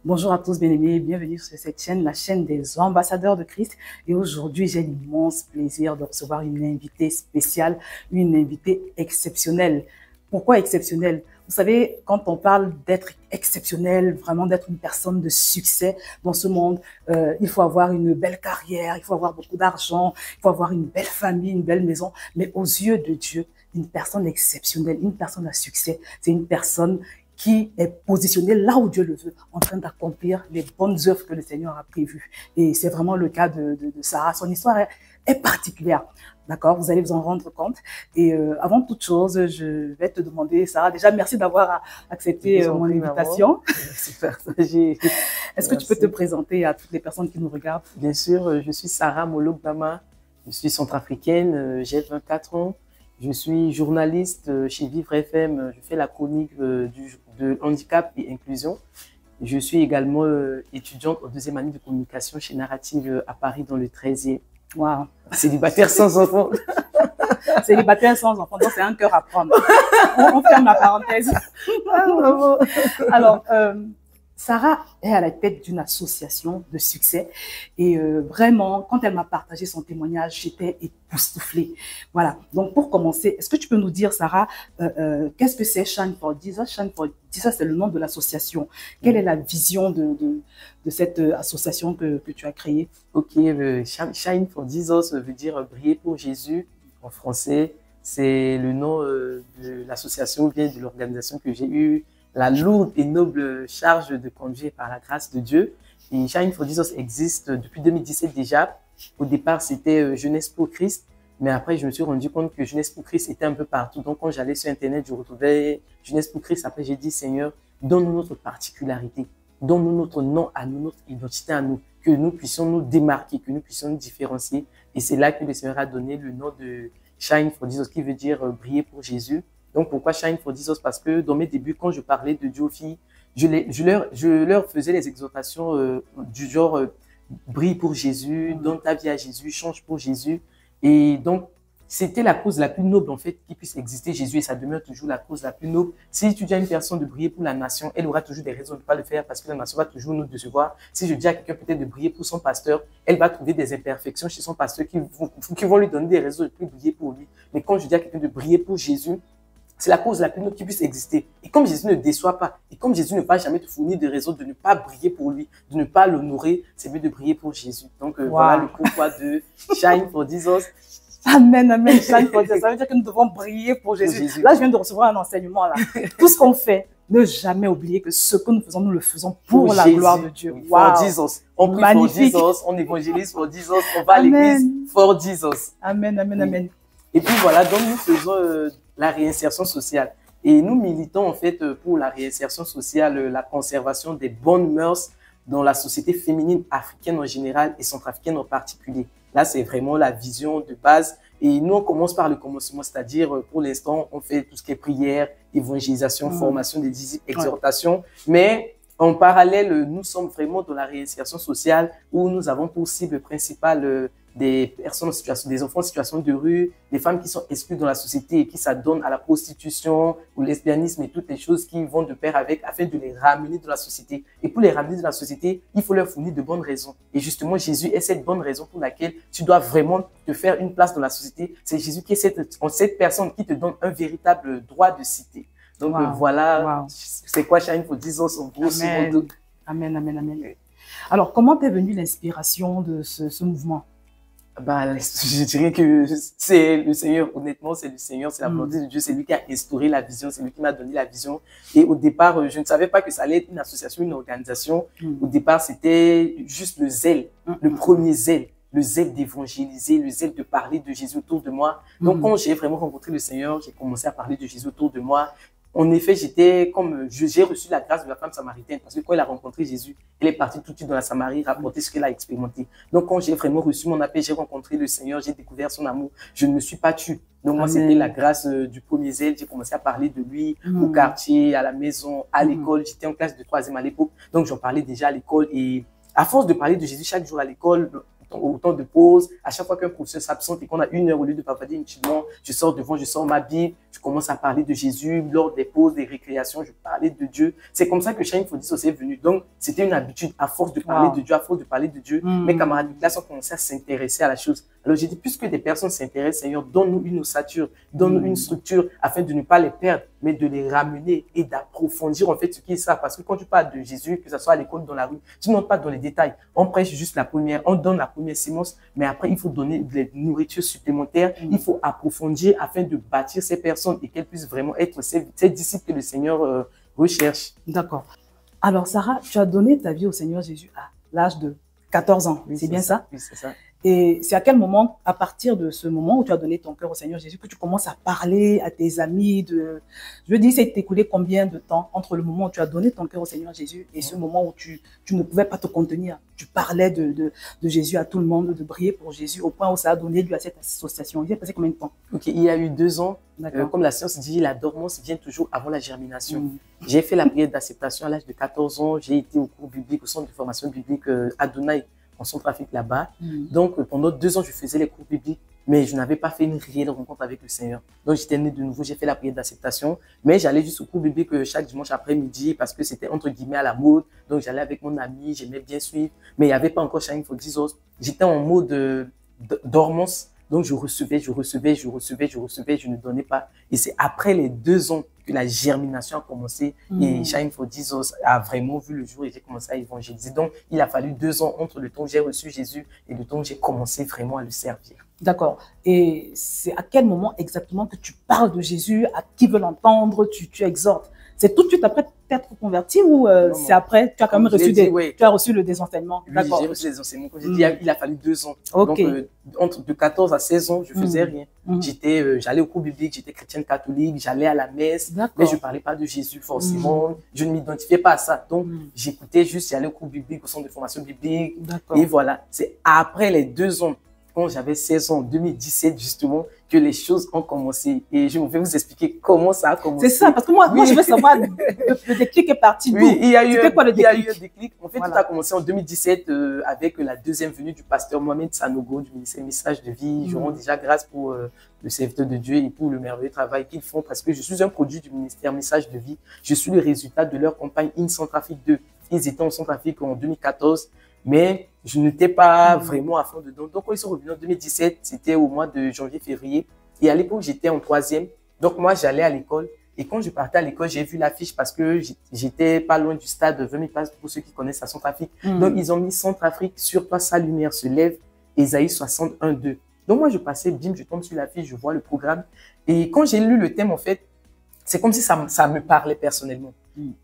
Bonjour à tous, bien-aimés, bienvenue sur cette chaîne, la chaîne des ambassadeurs de Christ. Et aujourd'hui, j'ai l'immense plaisir de recevoir une invitée spéciale, une invitée exceptionnelle. Pourquoi exceptionnelle? Vous savez, quand on parle d'être exceptionnel, vraiment d'être une personne de succès dans ce monde, il faut avoir une belle carrière, il faut avoir beaucoup d'argent, il faut avoir une belle famille, une belle maison. Mais aux yeux de Dieu, une personne exceptionnelle, une personne à succès, c'est une personne qui est positionné là où Dieu le veut, en train d'accomplir les bonnes œuvres que le Seigneur a prévues. Et c'est vraiment le cas de Sarah. Son histoire est particulière. D'accord, vous allez vous en rendre compte. Et avant toute chose, je vais te demander, Sarah, déjà merci d'avoir accepté mon invitation. Super. Est-ce que tu peux te présenter à toutes les personnes qui nous regardent? Bien sûr, je suis Sarah Molo-Bama, je suis centrafricaine, j'ai 24 ans. Je suis journaliste chez Vivre FM, je fais la chronique de handicap et inclusion. Je suis également étudiante en deuxième année de communication chez Narrative à Paris dans le 13e. Wow. Célibataire sans enfant. Célibataire sans enfant, donc c'est un cœur à prendre. On ferme la parenthèse. Alors, Sarah est à la tête d'une association de succès et vraiment, quand elle m'a partagé son témoignage, j'étais époustouflée. Voilà. Donc, pour commencer, est-ce que tu peux nous dire, Sarah, qu'est-ce que c'est Shine for Jesus? Shine for Jesus, c'est le nom de l'association. Quelle est la vision de cette association que tu as créée? Ok, Shine for Jesus veut dire briller pour Jésus en français. C'est le nom de l'association ou bien de l'organisation que j'ai eu la lourde et noble charge de conduire par la grâce de Dieu. Et Shine for Jesus existe depuis 2017 déjà. Au départ, c'était Jeunesse pour Christ, mais après, je me suis rendu compte que Jeunesse pour Christ était un peu partout. Donc, quand j'allais sur Internet, je retrouvais Jeunesse pour Christ. Après, j'ai dit, Seigneur, donne-nous notre particularité, donne-nous notre nom à nous, notre identité à nous, que nous puissions nous démarquer, que nous puissions nous différencier. Et c'est là que le Seigneur a donné le nom de Shine for Jesus, qui veut dire briller pour Jésus. Donc, pourquoi Shine for Jesus? Parce que dans mes débuts, quand je parlais de Dieu aux filles, je leur faisais les exhortations du genre brille pour Jésus, donne ta vie à Jésus, change pour Jésus. Et donc, c'était la cause la plus noble, en fait, qui puisse exister, Jésus, et ça demeure toujours la cause la plus noble. Si tu dis à une personne de briller pour la nation, elle aura toujours des raisons de ne pas le faire parce que la nation va toujours nous décevoir. Si je dis à quelqu'un peut-être de briller pour son pasteur, elle va trouver des imperfections chez son pasteur qui vont lui donner des raisons de plus briller pour lui. Mais quand je dis à quelqu'un de briller pour Jésus, c'est la cause la plus noble qui puisse exister. Et comme Jésus ne déçoit pas, et comme Jésus ne va jamais te fournir de raisons de ne pas briller pour lui, de ne pas l'honorer, c'est mieux de briller pour Jésus. Donc, voilà le pourquoi de Shine for Jesus. Amen, amen, Shine for Jesus. Ça veut dire que nous devons briller pour Jésus. Là, je viens de recevoir un enseignement. Là. Tout ce qu'on fait, ne jamais oublier que ce que nous faisons, nous le faisons pour la gloire de Dieu. For Jesus. On prie for Jesus, on évangélise for Jesus, on va à l'église for Jesus. Amen, amen, amen. Et puis voilà, donc nous faisons la réinsertion sociale. Et nous militons en fait pour la réinsertion sociale, la conservation des bonnes mœurs dans la société féminine africaine en général et centrafricaine en particulier. Là, c'est vraiment la vision de base. Et nous, on commence par le commencement, c'est-à-dire pour l'instant, on fait tout ce qui est prière, évangélisation, formation des disciples, exhortation. Mais en parallèle, nous sommes vraiment dans la réinsertion sociale où nous avons pour cible principale des personnes en situation, des enfants en situation de rue, des femmes qui sont exclues dans la société et qui s'adonnent à la prostitution, au lesbianisme et toutes les choses qui vont de pair avec afin de les ramener dans la société. Et pour les ramener dans la société, il faut leur fournir de bonnes raisons. Et justement, Jésus est cette bonne raison pour laquelle tu dois vraiment te faire une place dans la société. C'est Jésus qui est cette personne qui te donne un véritable droit de cité. Donc voilà, c'est quoi Shine for Jesus en gros. Amen, amen, amen. Alors, comment t'es venue l'inspiration de ce mouvement? Bah, je dirais que c'est le Seigneur, honnêtement, c'est le Seigneur, c'est la volonté de Dieu, c'est lui qui a instauré la vision, c'est lui qui m'a donné la vision. Et au départ, je ne savais pas que ça allait être une association, une organisation. Au départ, c'était juste le zèle, le premier zèle, le zèle d'évangéliser, le zèle de parler de Jésus autour de moi. Donc, quand j'ai vraiment rencontré le Seigneur, j'ai commencé à parler de Jésus autour de moi. En effet, j'étais comme, j'ai reçu la grâce de la femme samaritaine parce que quand elle a rencontré Jésus, elle est partie tout de suite dans la Samarie rapporter ce qu'elle a expérimenté. Donc, quand j'ai vraiment reçu mon appel, j'ai rencontré le Seigneur, j'ai découvert son amour, je ne me suis pas tue. Donc, moi, c'était la grâce du premier zèle. J'ai commencé à parler de lui au quartier, à la maison, à l'école. J'étais en classe de 3e à l'époque. Donc, j'en parlais déjà à l'école et à force de parler de Jésus chaque jour à l'école, au temps de pause, à chaque fois qu'un professeur s'absente et qu'on a 1 heure au lieu de papader inutilement, je sors devant, je sors ma Bible, je commence à parler de Jésus. Lors des pauses, des récréations, je parlais de Dieu. C'est comme ça que Shine for Jesus est venu. Donc, c'était une habitude. À force de parler de Dieu, à force de parler de Dieu, mes camarades de classe ont commencé à s'intéresser à la chose. Alors, j'ai dit, puisque des personnes s'intéressent, Seigneur, donne-nous une ossature, donne-nous une structure afin de ne pas les perdre, mais de les ramener et d'approfondir en fait ce qui est ça. Parce que quand tu parles de Jésus, que ce soit à l'école, dans la rue, tu n'entres pas dans les détails. On prêche juste la première, on donne la première sémence, mais après, il faut donner des nourritures supplémentaires. Il faut approfondir afin de bâtir ces personnes et qu'elles puissent vraiment être ces disciples que le Seigneur recherche. D'accord. Alors, Sarah, tu as donné ta vie au Seigneur Jésus à l'âge de 14 ans. Oui, c'est bien ça? Oui, c'est ça. Et c'est à quel moment, à partir de ce moment où tu as donné ton cœur au Seigneur Jésus, que tu commences à parler à tes amis Je veux dire, c'est écoulé combien de temps entre le moment où tu as donné ton cœur au Seigneur Jésus et ce moment où tu ne pouvais pas te contenir? Tu parlais de Jésus à tout le monde, de briller pour Jésus, au point où ça a donné lieu à cette association. Il s'est passé combien de temps? Ok, il y a eu 2 ans. Comme la science dit, la dormance vient toujours avant la germination. J'ai fait la prière d'acceptation à l'âge de 14 ans. J'ai été au cours biblique, au centre de formation biblique Adonai, en Centrafrique là-bas. Donc, pendant 2 ans, je faisais les cours bibliques, mais je n'avais pas fait une réelle rencontre avec le Seigneur. Donc, j'étais né de nouveau, j'ai fait la prière d'acceptation, mais j'allais juste au cours biblique chaque dimanche après-midi parce que c'était entre guillemets à la mode. Donc, j'allais avec mon ami, j'aimais bien suivre, mais il n'y avait pas encore Shine for Jesus. J'étais en mode dormance. Donc, je recevais, je ne donnais pas. Et c'est après les 2 ans que la germination a commencé et Shine for Jesus a vraiment vu le jour et j'ai commencé à évangéliser. Donc, il a fallu 2 ans entre le temps où j'ai reçu Jésus et le temps où j'ai commencé vraiment à le servir. D'accord. Et c'est à quel moment exactement que tu parles de Jésus, à qui veut l'entendre, tu exhortes? C'est tout de suite après t'être converti ou c'est après, tu as quand même reçu tu as reçu le désenseignement? Oui, j'ai reçu les enseignements. Comme j'ai dit, il a fallu 2 ans. Okay. Donc, entre de 14 à 16 ans, je faisais rien. J'allais au cours biblique, j'étais chrétienne catholique, j'allais à la messe, mais je parlais pas de Jésus forcément. Je ne m'identifiais pas à ça. Donc, j'écoutais juste, j'allais au cours biblique, au centre de formation biblique. Et voilà. C'est après les 2 ans, quand j'avais 16 ans, en 2017 justement, que les choses ont commencé. Et je vais vous expliquer comment ça a commencé. C'est ça, parce que moi je veux savoir, le déclic est parti d'où? Oui, il y a eu quoi, le déclic? Il y a eu un déclic. En fait, tout a commencé en 2017 avec la deuxième venue du pasteur Mohamed Sanogo du ministère Message de Vie. Je rends déjà grâce pour le serviteur de Dieu et pour le merveilleux travail qu'ils font parce que je suis un produit du ministère Message de Vie. Je suis le résultat de leur campagne In Centrafrique 2. Ils étaient en Centrafrique en 2014. Mais je n'étais pas vraiment à fond dedans. Donc, quand ils sont revenus en 2017, c'était au mois de janvier-février. Et à l'époque, j'étais en 3e. Donc, moi, j'allais à l'école. Et quand je partais à l'école, j'ai vu l'affiche parce que j'étais pas loin du stade 20 000 places pour ceux qui connaissent la Centrafrique. Donc, ils ont mis Centrafrique, sur toi, sa lumière se lève. Ésaïe 61:2. Donc, moi, je passais, bim, je tombe sur l'affiche, je vois le programme. Et quand j'ai lu le thème, en fait, c'est comme si ça me parlait personnellement.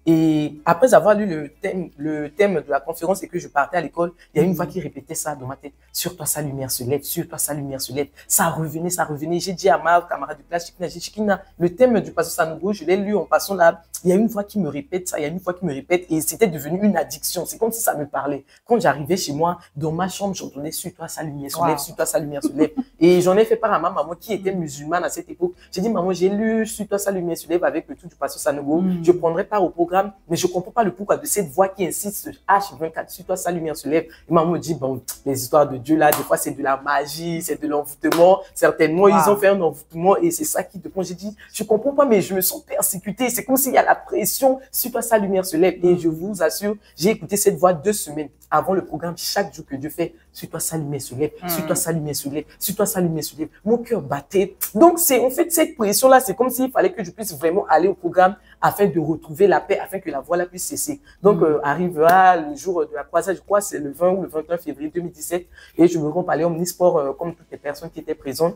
Et après avoir lu le thème de la conférence et que je partais à l'école, il y a une voix qui répétait ça dans ma tête. Sur toi, sa lumière se lève. Sur toi, sa lumière se lève. Ça revenait, ça revenait. J'ai dit à ma camarade de classe, Chikina, le thème du pasteur Sanogo, je l'ai lu en passant là. Il y a une voix qui me répète ça, il y a une voix qui me répète et c'était devenu une addiction. C'est comme si ça me parlait. Quand j'arrivais chez moi, dans ma chambre, j'entendais sur toi, sa lumière se lève. Sur toi, sa lumière se lève. Et j'en ai fait part à ma maman qui était musulmane à cette époque. J'ai dit, maman, j'ai lu sur toi, sa lumière se lève avec le tout du pasteur Sanogo. Je prendrai part au programme, mais je comprends pas le pourquoi de cette voix qui insiste H24 sur toi, sa lumière se lève. Et maman me dit, bon, les histoires de Dieu là, des fois c'est de la magie, c'est de l'envoûtement. Certainement, ils ont fait un envoûtement et c'est ça qui dépend. J'ai dit, je comprends pas, mais je me sens persécuté. C'est comme s'il y a la pression sur toi, sa lumière se lève. Et je vous assure, j'ai écouté cette voix 2 semaines avant le programme. Chaque jour que Dieu fait, sur toi, sa lumière se lève. Sur toi, sa lumière se lève. Sur toi, sa lumière se lève. Mon cœur battait. Donc, c'est en fait cette pression là, c'est comme s'il fallait que je puisse vraiment aller au programme afin de retrouver la paix, afin que la voix là puisse cesser. Donc, arrivera le jour de la croisade, je crois, c'est le 20 ou le 21 février 2017, et je me rends à l'Omnisport comme toutes les personnes qui étaient présentes.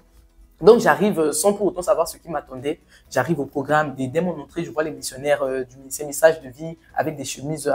Donc, j'arrive sans pour autant savoir ce qui m'attendait. J'arrive au programme. Dès mon entrée, je vois les missionnaires du ministère Message de Vie avec des chemises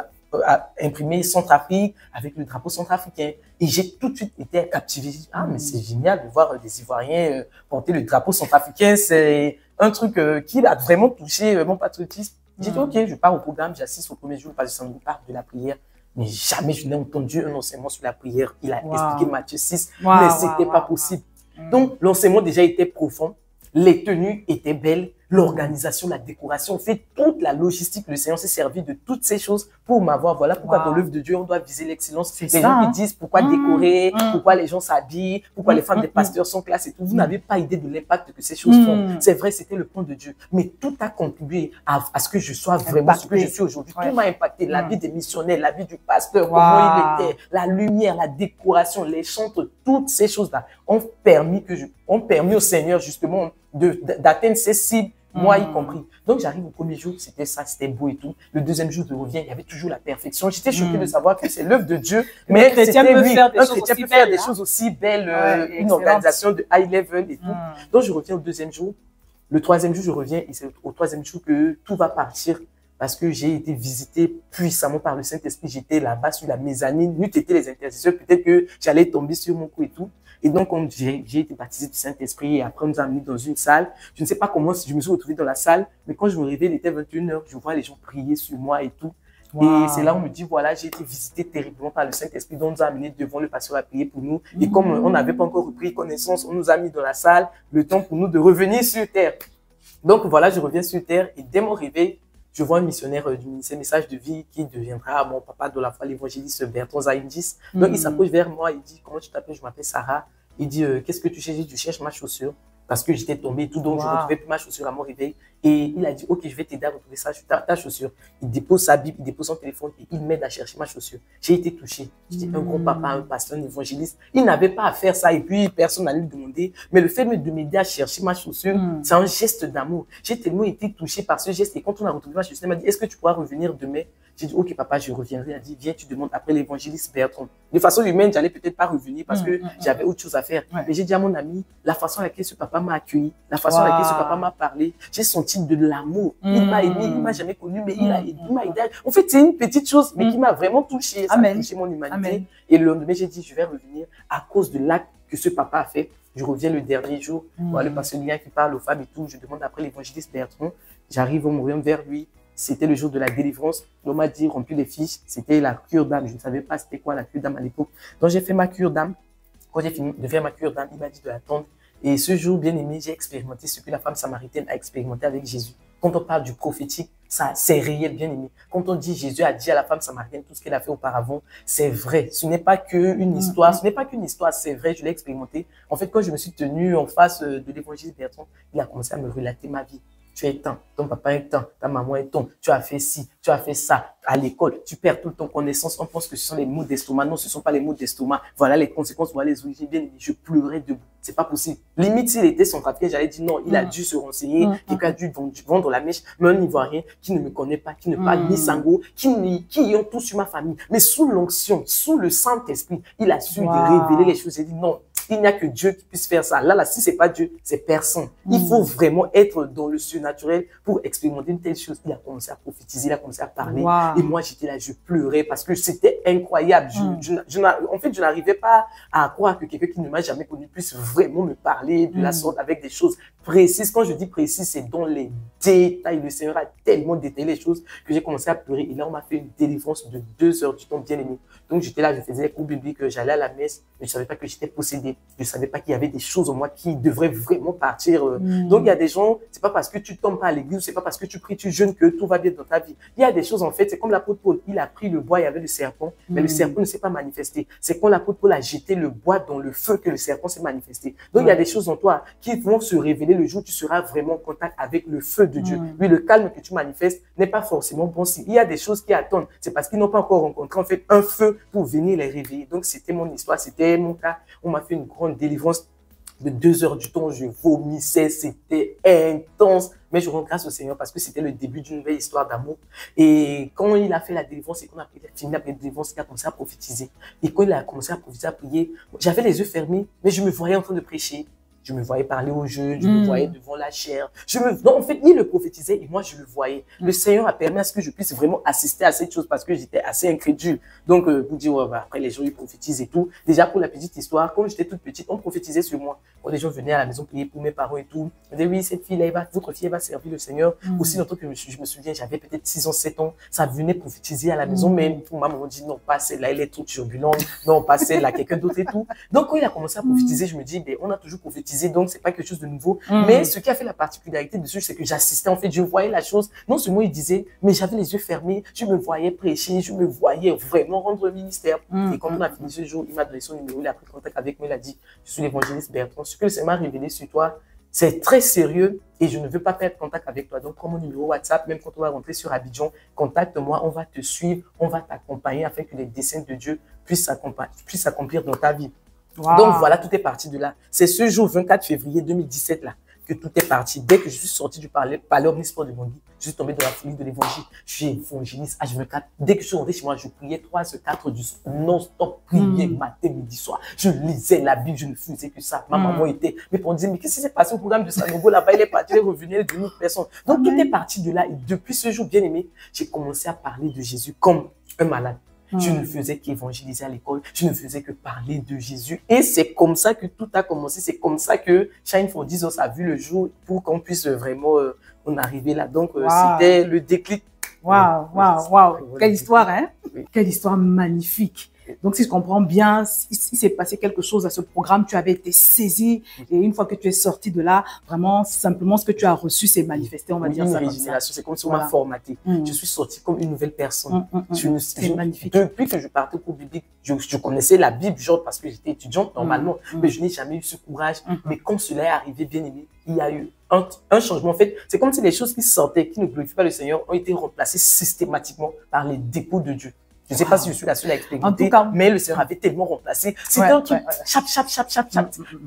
imprimées Centrafrique, avec le drapeau centrafricain. Et j'ai tout de suite été captivé. Ah, mais c'est génial de voir des Ivoiriens porter le drapeau centrafricain. C'est un truc qui a vraiment touché mon patriotisme. J'ai dit, OK, je pars au programme. J'assiste au premier jour parce que ça nous parle de la prière. Mais jamais je n'ai entendu un enseignement sur la prière. Il a expliqué Matthieu 6, mais c'était pas possible. Donc, l'enseignement déjà était profond, les tenues étaient belles, l'organisation, la décoration, on fait toute la logistique. Le Seigneur s'est servi de toutes ces choses pour m'avoir. Voilà pourquoi dans l'œuvre de Dieu, on doit viser l'excellence. Les gens qui disent pourquoi décorer, pourquoi les gens s'habillent, pourquoi les femmes des pasteurs sont classe et tout. Vous n'avez pas idée de l'impact que ces choses font. C'est vrai, c'était le plan de Dieu. Mais tout a contribué à ce que je sois vraiment ce que je suis aujourd'hui. Tout m'a impacté. La vie des missionnaires, la vie du pasteur, comment il était, la lumière, la décoration, les chantres, toutes ces choses-là ont permis au Seigneur justement d'atteindre ses cibles, moi y compris. Donc j'arrive au premier jour, c'était ça, c'était beau et tout. Le deuxième jour, je reviens, il y avait toujours la perfection. J'étais choquée de savoir que c'est l'œuvre de Dieu, mais un chrétien peut faire des choses aussi belles, une organisation de high level et tout. Donc je reviens au deuxième jour. Le troisième jour, je reviens et c'est au troisième jour que tout va partir. Parce que j'ai été visité puissamment par le Saint-Esprit. J'étais là-bas sur la mezzanine. N'eût été les intercesseurs, peut-être que j'allais tomber sur mon cou et tout. Et donc, j'ai été baptisé du Saint-Esprit et après, on nous a amenés dans une salle. Je ne sais pas comment je me suis retrouvé dans la salle, mais quand je me réveille, il était 21h, je vois les gens prier sur moi et tout. Et c'est là où on me dit, voilà, j'ai été visité terriblement par le Saint-Esprit, donc on nous a amenés devant le pasteur à prier pour nous. Et comme on n'avait pas encore repris connaissance, on nous a mis dans la salle, le temps pour nous de revenir sur terre. Donc voilà, je reviens sur terre et dès mon réveil, je vois un missionnaire du ministère Message de Vie qui deviendra mon papa de la foi, l'évangéliste Bertrand Zaïdis. Donc, il s'approche vers moi, il dit, comment tu t'appelles? Je m'appelle Sarah. Il dit, qu'est-ce que tu cherches? Je cherche ma chaussure. Parce que j'étais tombé et tout, donc je ne retrouvais plus ma chaussure à mon réveil. Et il a dit, ok, je vais t'aider à retrouver ta chaussure. Il dépose sa Bible, il dépose son téléphone et il m'aide à chercher ma chaussure. J'ai été touché. J'étais un gros papa, un pasteur, un évangéliste. Il n'avait pas à faire ça et puis personne n'allait lui demander. Mais le fait de m'aider à chercher ma chaussure, c'est un geste d'amour. J'ai tellement été touché par ce geste et quand on a retrouvé ma chaussure, il m'a dit, est-ce que tu pourras revenir demain? J'ai dit, ok, papa, je reviendrai. Il a dit, viens, tu demandes après l'évangéliste Bertrand. De façon humaine, j'allais peut-être pas revenir parce que j'avais autre chose à faire. Mais j'ai dit à mon ami, la façon à laquelle ce papa m'a accueilli, la façon à laquelle ce papa m'a parlé, j'ai senti de l'amour. Il m'a aimé, il m'a jamais connu, mais il m'a aidé. En fait, c'est une petite chose, mais qui m'a vraiment touché. Ça a touché mon humanité. Amen. Et le lendemain, j'ai dit, je vais revenir à cause de l'acte que ce papa a fait. Je reviens le dernier jour, voilà, le pasteur Lien qui parle aux femmes et tout. Je demande après l'évangéliste Bertrand. J'arrive au Montréal vers lui. C'était le jour de la délivrance. On m'a dit, remplis les fiches. C'était la cure d'âme. Je ne savais pas c'était quoi la cure d'âme à l'époque. Donc, j'ai fait ma cure d'âme. Quand j'ai fini de faire ma cure d'âme, il m'a dit de l'attendre. Et ce jour, bien aimé, j'ai expérimenté ce que la femme samaritaine a expérimenté avec Jésus. Quand on parle du prophétique, ça, c'est réel, bien aimé. Quand on dit Jésus a dit à la femme samaritaine tout ce qu'elle a fait auparavant, c'est vrai. Ce n'est pas qu'une histoire. Ce n'est pas qu'une histoire, c'est vrai, je l'ai expérimenté. En fait, quand je me suis tenu en face de l'évangile Bertrand, il a commencé à me relater ma vie. Tu es temps, ton papa est temps, ta maman est temps, tu as fait ci, tu as fait ça. À l'école, tu perds tout ton connaissance, on pense que ce sont les maux d'estomac. Non, ce ne sont pas les maux d'estomac. Voilà les conséquences, voilà les origines. Bien, je pleurais debout. C'est pas possible. Limite, s'il était son papier, j'allais dire non, il a dû se renseigner, quelqu'un a dû vendre la mèche, mais un Ivoirien qui ne me connaît pas, qui ne parle ni sango, qui ont tout sur ma famille. Mais sous l'onction, sous le Saint-Esprit, il a su révéler les choses. Il dit non, il n'y a que Dieu qui puisse faire ça. Là, si c'est pas Dieu, c'est personne. Il faut vraiment être dans le surnaturel pour expérimenter une telle chose. Il a commencé à prophétiser, il a commencé à parler. Et moi, j'étais là, je pleurais parce que c'était incroyable. En fait, je n'arrivais pas à croire que quelqu'un qui ne m'a jamais connu puisse vraiment me parler de la sorte avec des choses précises. Quand je dis précises, c'est dans les détails. Le Seigneur a tellement détaillé les choses que j'ai commencé à pleurer. Et là, on m'a fait une délivrance de 2 heures du temps bien aimé. Donc, j'étais là, je faisais les cours bibliques, j'allais à la messe, mais je ne savais pas que j'étais possédé. Je ne savais pas qu'il y avait des choses en moi qui devraient vraiment partir. Donc, il y a des gens, c'est pas parce que tu tombes pas à l'église, c'est pas parce que tu pries, tu jeûnes que tout va bien dans ta vie. Il y a des choses, en fait, c'est comme l'apôtre Paul. Il a pris le bois, il y avait le serpent, mais le serpent ne s'est pas manifesté. C'est quand l'apôtre Paul a jeté le bois dans le feu que le serpent s'est manifesté. Donc, il y a des choses en toi qui vont se révéler le jour où tu seras vraiment en contact avec le feu de Dieu. Oui, le calme que tu manifestes n'est pas forcément bon signe. Il y a des choses qui attendent. C'est parce qu'ils n'ont pas encore rencontré, en fait, un feu pour venir les réveiller. Donc, c'était mon histoire, c'était mon cas. On m'a fait une grande délivrance de 2 heures du temps. Je vomissais, c'était intense. Mais je rends grâce au Seigneur parce que c'était le début d'une nouvelle histoire d'amour. Et quand il a fait la délivrance et qu'on a fini la délivrance, il a commencé à prophétiser. Et quand il a commencé à prophétiser, à prier, j'avais les yeux fermés, mais je me voyais en train de prêcher. Je me voyais parler aux jeunes, je me voyais devant la chair. Non, en fait, il le prophétisait et moi, je le voyais. Le Seigneur a permis à ce que je puisse vraiment assister à cette chose parce que j'étais assez incrédule. Donc, vous dire, ouais, bah, après, les gens, ils prophétisent et tout. Déjà, pour la petite histoire, quand j'étais toute petite, on prophétisait sur moi. Quand les gens venaient à la maison prier pour mes parents et tout, ils disaient, oui, cette fille-là, votre fille, elle va servir le Seigneur. Aussi longtemps que je me souviens, j'avais peut-être 6 ans, 7 ans, ça venait prophétiser à la maison, mais ma maman dit, non, pas celle-là, elle est trop turbulente. Non, pas celle-là, quelqu'un d'autre et tout. Donc, quand il a commencé à prophétiser, je me dis, ben, on a toujours prophétisé prophétiser, donc c'est pas quelque chose de nouveau. Mais ce qui a fait la particularité de ce, c'est que j'assistais, en fait, je voyais la chose. Non seulement il disait, mais j'avais les yeux fermés, je me voyais prêcher, je me voyais vraiment rendre le ministère. Et quand on a fini ce jour, il m'a donné son numéro, il a pris contact avec moi, il a dit, je suis l'évangéliste Bertrand, ce que le Seigneur m'a révélé sur toi, c'est très sérieux et je ne veux pas perdre contact avec toi. Donc, prends mon numéro WhatsApp, même quand on va rentrer sur Abidjan, contacte-moi, on va te suivre, on va t'accompagner afin que les desseins de Dieu puissent s'accomplir dans ta vie. Wow. Donc, voilà, tout est parti de là. C'est ce jour 24 février 2017 là que tout est parti. Dès que je suis sorti du palais omnisport de Bondy, je suis tombé dans la folie de l'évangile. Je suis évangéliste H24. Dès que je suis rentré chez moi, je priais 3h-4 du soir, non-stop, prier matin, midi, soir. Je lisais la Bible, je ne faisais que ça. Ma maman était, mais on disait, mais qu'est-ce qui s'est passé au programme de Sanogo là-bas? Il est parti, il est revenu, il est devenu une personne. Donc, tout est parti de là. Et depuis ce jour bien aimé, j'ai commencé à parler de Jésus comme un malade. Je ne faisais qu'évangéliser à l'école, je ne faisais que parler de Jésus. Et c'est comme ça que tout a commencé, c'est comme ça que Shine for Jesus a vu le jour pour qu'on puisse vraiment en arriver là. Donc, c'était le déclic. Waouh. Quelle histoire, hein? Oui. Quelle histoire magnifique. Donc, si je comprends bien, il s'est passé quelque chose à ce programme, tu avais été saisi et une fois que tu es sorti de là, vraiment, simplement ce que tu as reçu s'est manifesté, on va dire ça comme ça. C'est comme si on m'a formaté. Je suis sorti comme une nouvelle personne. C'est magnifique. Depuis que je partais au cours biblique, je connaissais la Bible, genre parce que j'étais étudiante normalement, mais je n'ai jamais eu ce courage. Mais quand cela est arrivé, bien aimé, il y a eu un changement. En fait, c'est comme si les choses qui sortaient, qui ne glorifient pas le Seigneur, ont été remplacées systématiquement par les dépôts de Dieu. Je ne sais pas si je suis la seule à expérimenter, mais le Seigneur avait tellement remplacé. C'était un truc, chap.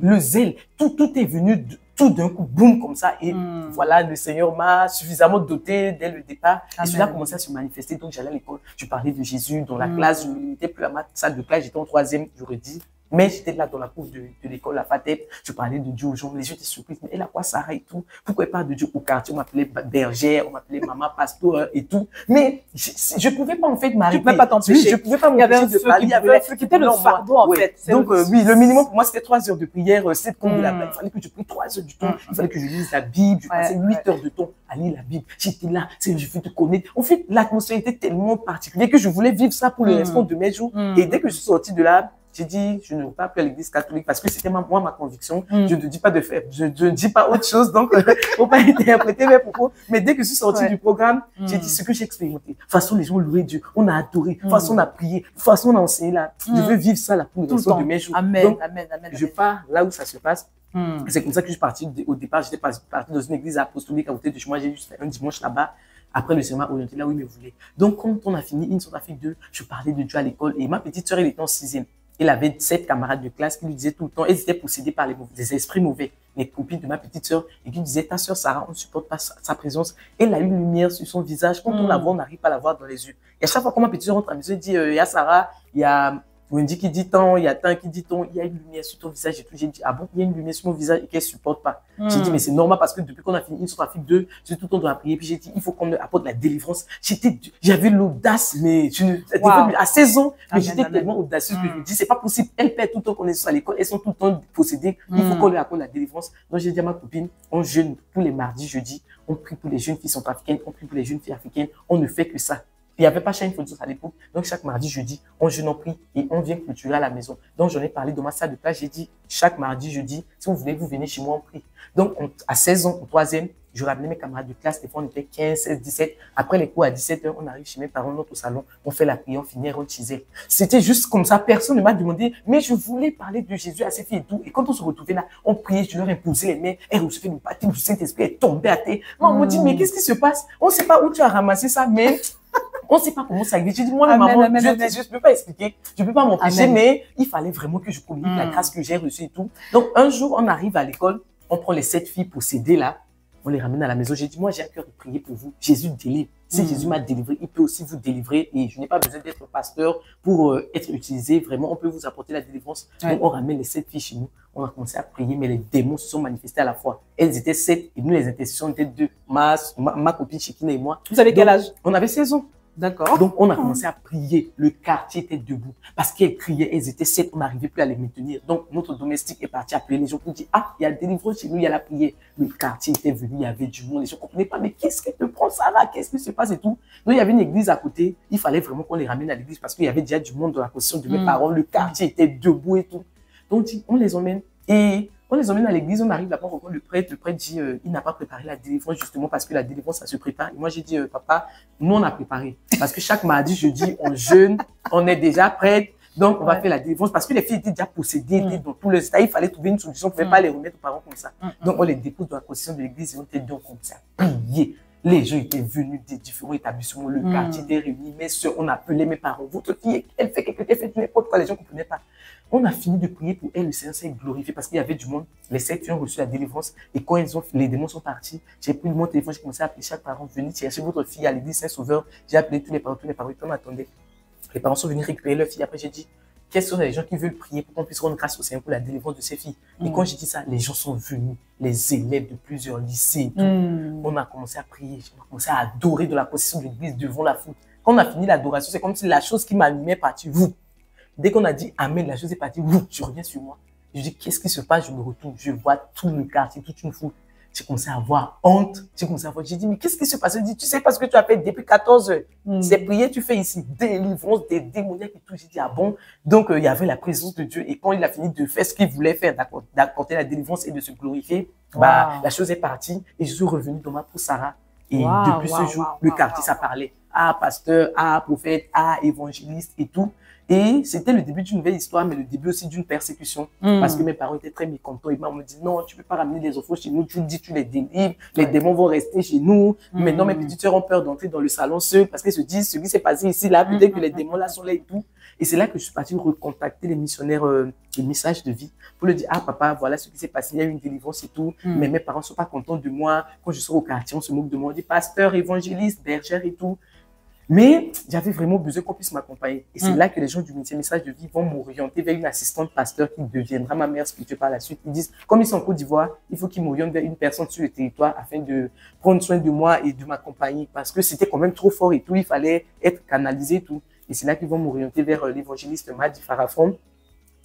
Le zèle, tout est venu tout d'un coup, boum, comme ça. Et voilà, le Seigneur m'a suffisamment doté dès le départ. Amen. Et cela a commencé à se manifester. Donc, j'allais à l'école, je parlais de Jésus dans la classe. Je n'étais plus à ma salle de classe, j'étais en 3e, j'aurais dit. Mais j'étais là dans la cour de l'école, la FATEP, je parlais de Dieu aux gens, les gens étaient surpris, mais elle a quoi Sarah et tout? Pourquoi elle parle de Dieu au quartier? On m'appelait bergère, on m'appelait maman pasteur et tout. Mais je pouvais pas en fait m'arrêter. Tu pouvais pas t'empêcher. Je pouvais pas m'empêcher de parler. Il y avait un feu qui était le fardeau en fait. Donc oui, le minimum pour moi c'était 3 heures de prière, 7 comptes de la Bible. Il fallait que je prie 3 heures du temps. Il fallait que je lise la Bible. Je passais 8 heures de temps à lire la Bible. J'étais là, je veux te connaître. En fait, l'atmosphère était tellement particulière que je voulais vivre ça pour le restant de mes jours. Et dès que je suis sorti de là, j'ai dit, je ne veux pas appeler à l'église catholique parce que c'était ma conviction. Je ne dis pas de faire, je ne dis pas autre chose, donc, faut pas interpréter mes propos. Mais dès que je suis sortie du programme, j'ai dit ce que j'ai expérimenté. De toute façon, les gens louaient Dieu. On a adoré. De toute façon, on a prié. De toute façon, on a enseigné là. Je veux vivre ça là pour le restant de mes jours. Amen, donc, amen. Je pars là où ça se passe. C'est comme ça que je suis parti au départ. J'étais parti dans une église apostolique à côté de chez moi. J'ai juste fait un dimanche là-bas. Après, le Seigneur m'a orienté là où il me voulait. Donc, quand on a fini une on a fait 2, je parlais de Dieu à l'école. Et ma petite sœur, elle était en 6e. Il avait 7 camarades de classe qui lui disaient tout le temps, elles étaient possédées par des esprits mauvais, les copines de ma petite sœur, et qui disaient, ta sœur Sarah, on ne supporte pas sa présence. Elle a une lumière sur son visage. Quand on la voit, on n'arrive pas à la voir dans les yeux. Et à chaque fois que ma petite sœur rentre à la maison, elle dit, il y a Sarah, il y a Wendy qui dit tant, il y a tant qui dit tant, il y a une lumière sur ton visage et tout. J'ai dit, ah bon, il y a une lumière sur mon visage et qu'elle ne supporte pas. J'ai dit, mais c'est normal parce que depuis qu'on a fini une sur la fille 2, j'ai tout le temps dans la prière. Puis j'ai dit, il faut qu'on apporte la délivrance. J'avais l'audace, mais à 16 ans, mais j'étais tellement audacieuse que je me dis, c'est pas possible. Elles perdent tout le temps qu'on est à l'école, elles sont tout le temps possédées. Il faut qu'on leur apporte la délivrance. Donc j'ai dit à ma copine, on jeûne tous les mardis, jeudi, on prie pour les jeunes filles centrafricaines, on prie pour les jeunes filles africaines, on ne fait que ça. Il n'y avait pas Shine for Jesus à l'époque. Donc, chaque mardi, jeudi, on jeûne, on prie et on vient clôturer à la maison. Donc, j'en ai parlé dans ma salle de classe. J'ai dit, chaque mardi, jeudi, si vous voulez, vous venez chez moi, on prie. Donc, à 16 ans, au 3e, je ramenais mes camarades de classe. Des fois, on était 15, 16, 17. Après les cours, à 17h, on arrive chez mes parents, notre salon. On fait la prière, on finit, on chisait. C'était juste comme ça. Personne ne m'a demandé, mais je voulais parler de Jésus à ces filles et tout. Et quand on se retrouvait là, on priait, je leur imposais les mains. Elles recevaient le baptême du Saint-Esprit, elles tombaient à terre. Maman m'a dit, mais qu'est-ce qui se passe? On ne sait pas où tu as ramassé ça, mais on ne sait pas comment ça arrive. J'ai dit, moi, maman, je ne peux pas expliquer, je ne peux pas m'empêcher, mais il fallait vraiment que je communique la grâce que j'ai reçue et tout. Donc, un jour, on arrive à l'école, on prend les 7 filles possédées là, on les ramène à la maison. J'ai dit, moi, j'ai à cœur de prier pour vous. Jésus délivre. Si Jésus m'a délivré, il peut aussi vous délivrer et je n'ai pas besoin d'être pasteur pour être utilisé. Vraiment, on peut vous apporter la délivrance. Donc, on ramène les 7 filles chez nous. On a commencé à prier, mais les démons se sont manifestés à la fois. Elles étaient 7 et nous, les intercessions étaient 2. Ma copine Chikina et moi. Vous avez quel âge? On avait 16 ans. D'accord. Donc, on a commencé à prier. Le quartier était debout. Parce qu'elles criaient, elles étaient 7, on n'arrivait plus à les maintenir. Donc, notre domestique est parti appeler les gens pour dire, ah, il y a le délivrance chez nous, il y a la prière. Le quartier était venu, il y avait du monde. Les gens ne comprenaient pas, mais qu'est-ce qui te prend, Sarah? Qu'est-ce qui se passe et tout? Donc, il y avait une église à côté. Il fallait vraiment qu'on les ramène à l'église parce qu'il y avait déjà du monde dans la position de mes parents. Le quartier était debout et tout. Donc, on les emmène et On les emmène à l'église, on arrive là-bas, on rencontre le prêtre dit il n'a pas préparé la délivrance justement parce que la délivrance, ça se prépare. Et moi, j'ai dit, papa, nous, on a préparé. Parce que chaque mardi, jeudi, on jeûne, on est déjà prête. Donc, on va faire la délivrance parce que les filles étaient déjà possédées, étaient dans tout le état. Il fallait trouver une solution. On ne pouvait pas les remettre aux parents comme ça. Donc, on les dépose dans la concession de l'église et on était donc comme ça, prier. Les gens étaient venus des différents établissements, le quartier était réuni, mes soeurs, on appelait mes parents. Votre fille, elle fait quelque chose, elle fait n'importe quoi, les gens ne comprenaient pas. On a fini de prier pour elle, le Seigneur s'est glorifié parce qu'il y avait du monde. Les 7 filles ont reçu la délivrance et quand les démons sont partis, j'ai pris mon téléphone, j'ai commencé à appeler chaque parent, venez chercher votre fille à l'église Saint-Sauveur. J'ai appelé tous les parents, puis on attendait. Les parents sont venus récupérer leur fille. Après, j'ai dit, quels sont les gens qui veulent prier pour qu'on puisse rendre grâce au Seigneur pour la délivrance de ces filles? Et quand j'ai dit ça, les gens sont venus, les élèves de plusieurs lycées, tout. On a commencé à prier, on a commencé à adorer de la possession de l'église devant la foule. Quand on a fini l'adoration, c'est comme si la chose qui m'animait est partie. Dès qu'on a dit Amen, la chose est partie. Je reviens sur moi. Je dis, qu'est-ce qui se passe? Je me retourne, je vois tout le quartier, toute une foule. J'ai commencé à avoir honte. J'ai dit, mais qu'est-ce qui se passe? Je dis, tu sais pas ce que tu as fait depuis 14 heures. C'est prier, tu fais ici. Délivrance, des démoniaques et tout. J'ai dit, ah bon? Donc, il y avait la présence de Dieu. Et quand il a fini de faire ce qu'il voulait faire, d'apporter la délivrance et de se glorifier, la chose est partie. Et je suis revenu dans ma peau, Sarah. Et depuis ce jour, le quartier, ça parlait. Ah, pasteur, ah, prophète, ah, évangéliste et tout. Et c'était le début d'une nouvelle histoire, mais le début aussi d'une persécution. Parce que mes parents étaient très mécontents. Ils m'ont dit, non, tu ne peux pas ramener les enfants chez nous. Tu dis, tu les délivres. Les démons vont rester chez nous. Maintenant, mes petites sœurs ont peur d'entrer dans le salon seul parce qu'elles se disent, ce qui s'est passé ici, là, peut-être que les démons là sont là et tout. Et c'est là que je suis partie recontacter les missionnaires, les messages de vie, pour leur dire, ah, papa, voilà ce qui s'est passé. Il y a eu une délivrance et tout. Mais mes parents ne sont pas contents de moi. Quand je sors au quartier, on se moque de moi. On dit, pasteur, évangéliste, bergère et tout. Mais j'avais vraiment besoin qu'on puisse m'accompagner. Et c'est là que les gens du ministère Message de Vie vont m'orienter vers une assistante pasteur qui deviendra ma mère spirituelle par la suite. Ils disent, comme ils sont en Côte d'Ivoire, il faut qu'ils m'orientent vers une personne sur le territoire afin de prendre soin de moi et de m'accompagner. Parce que c'était quand même trop fort et tout. Il fallait être canalisé et tout. Et c'est là qu'ils vont m'orienter vers l'évangéliste Madi Farafon.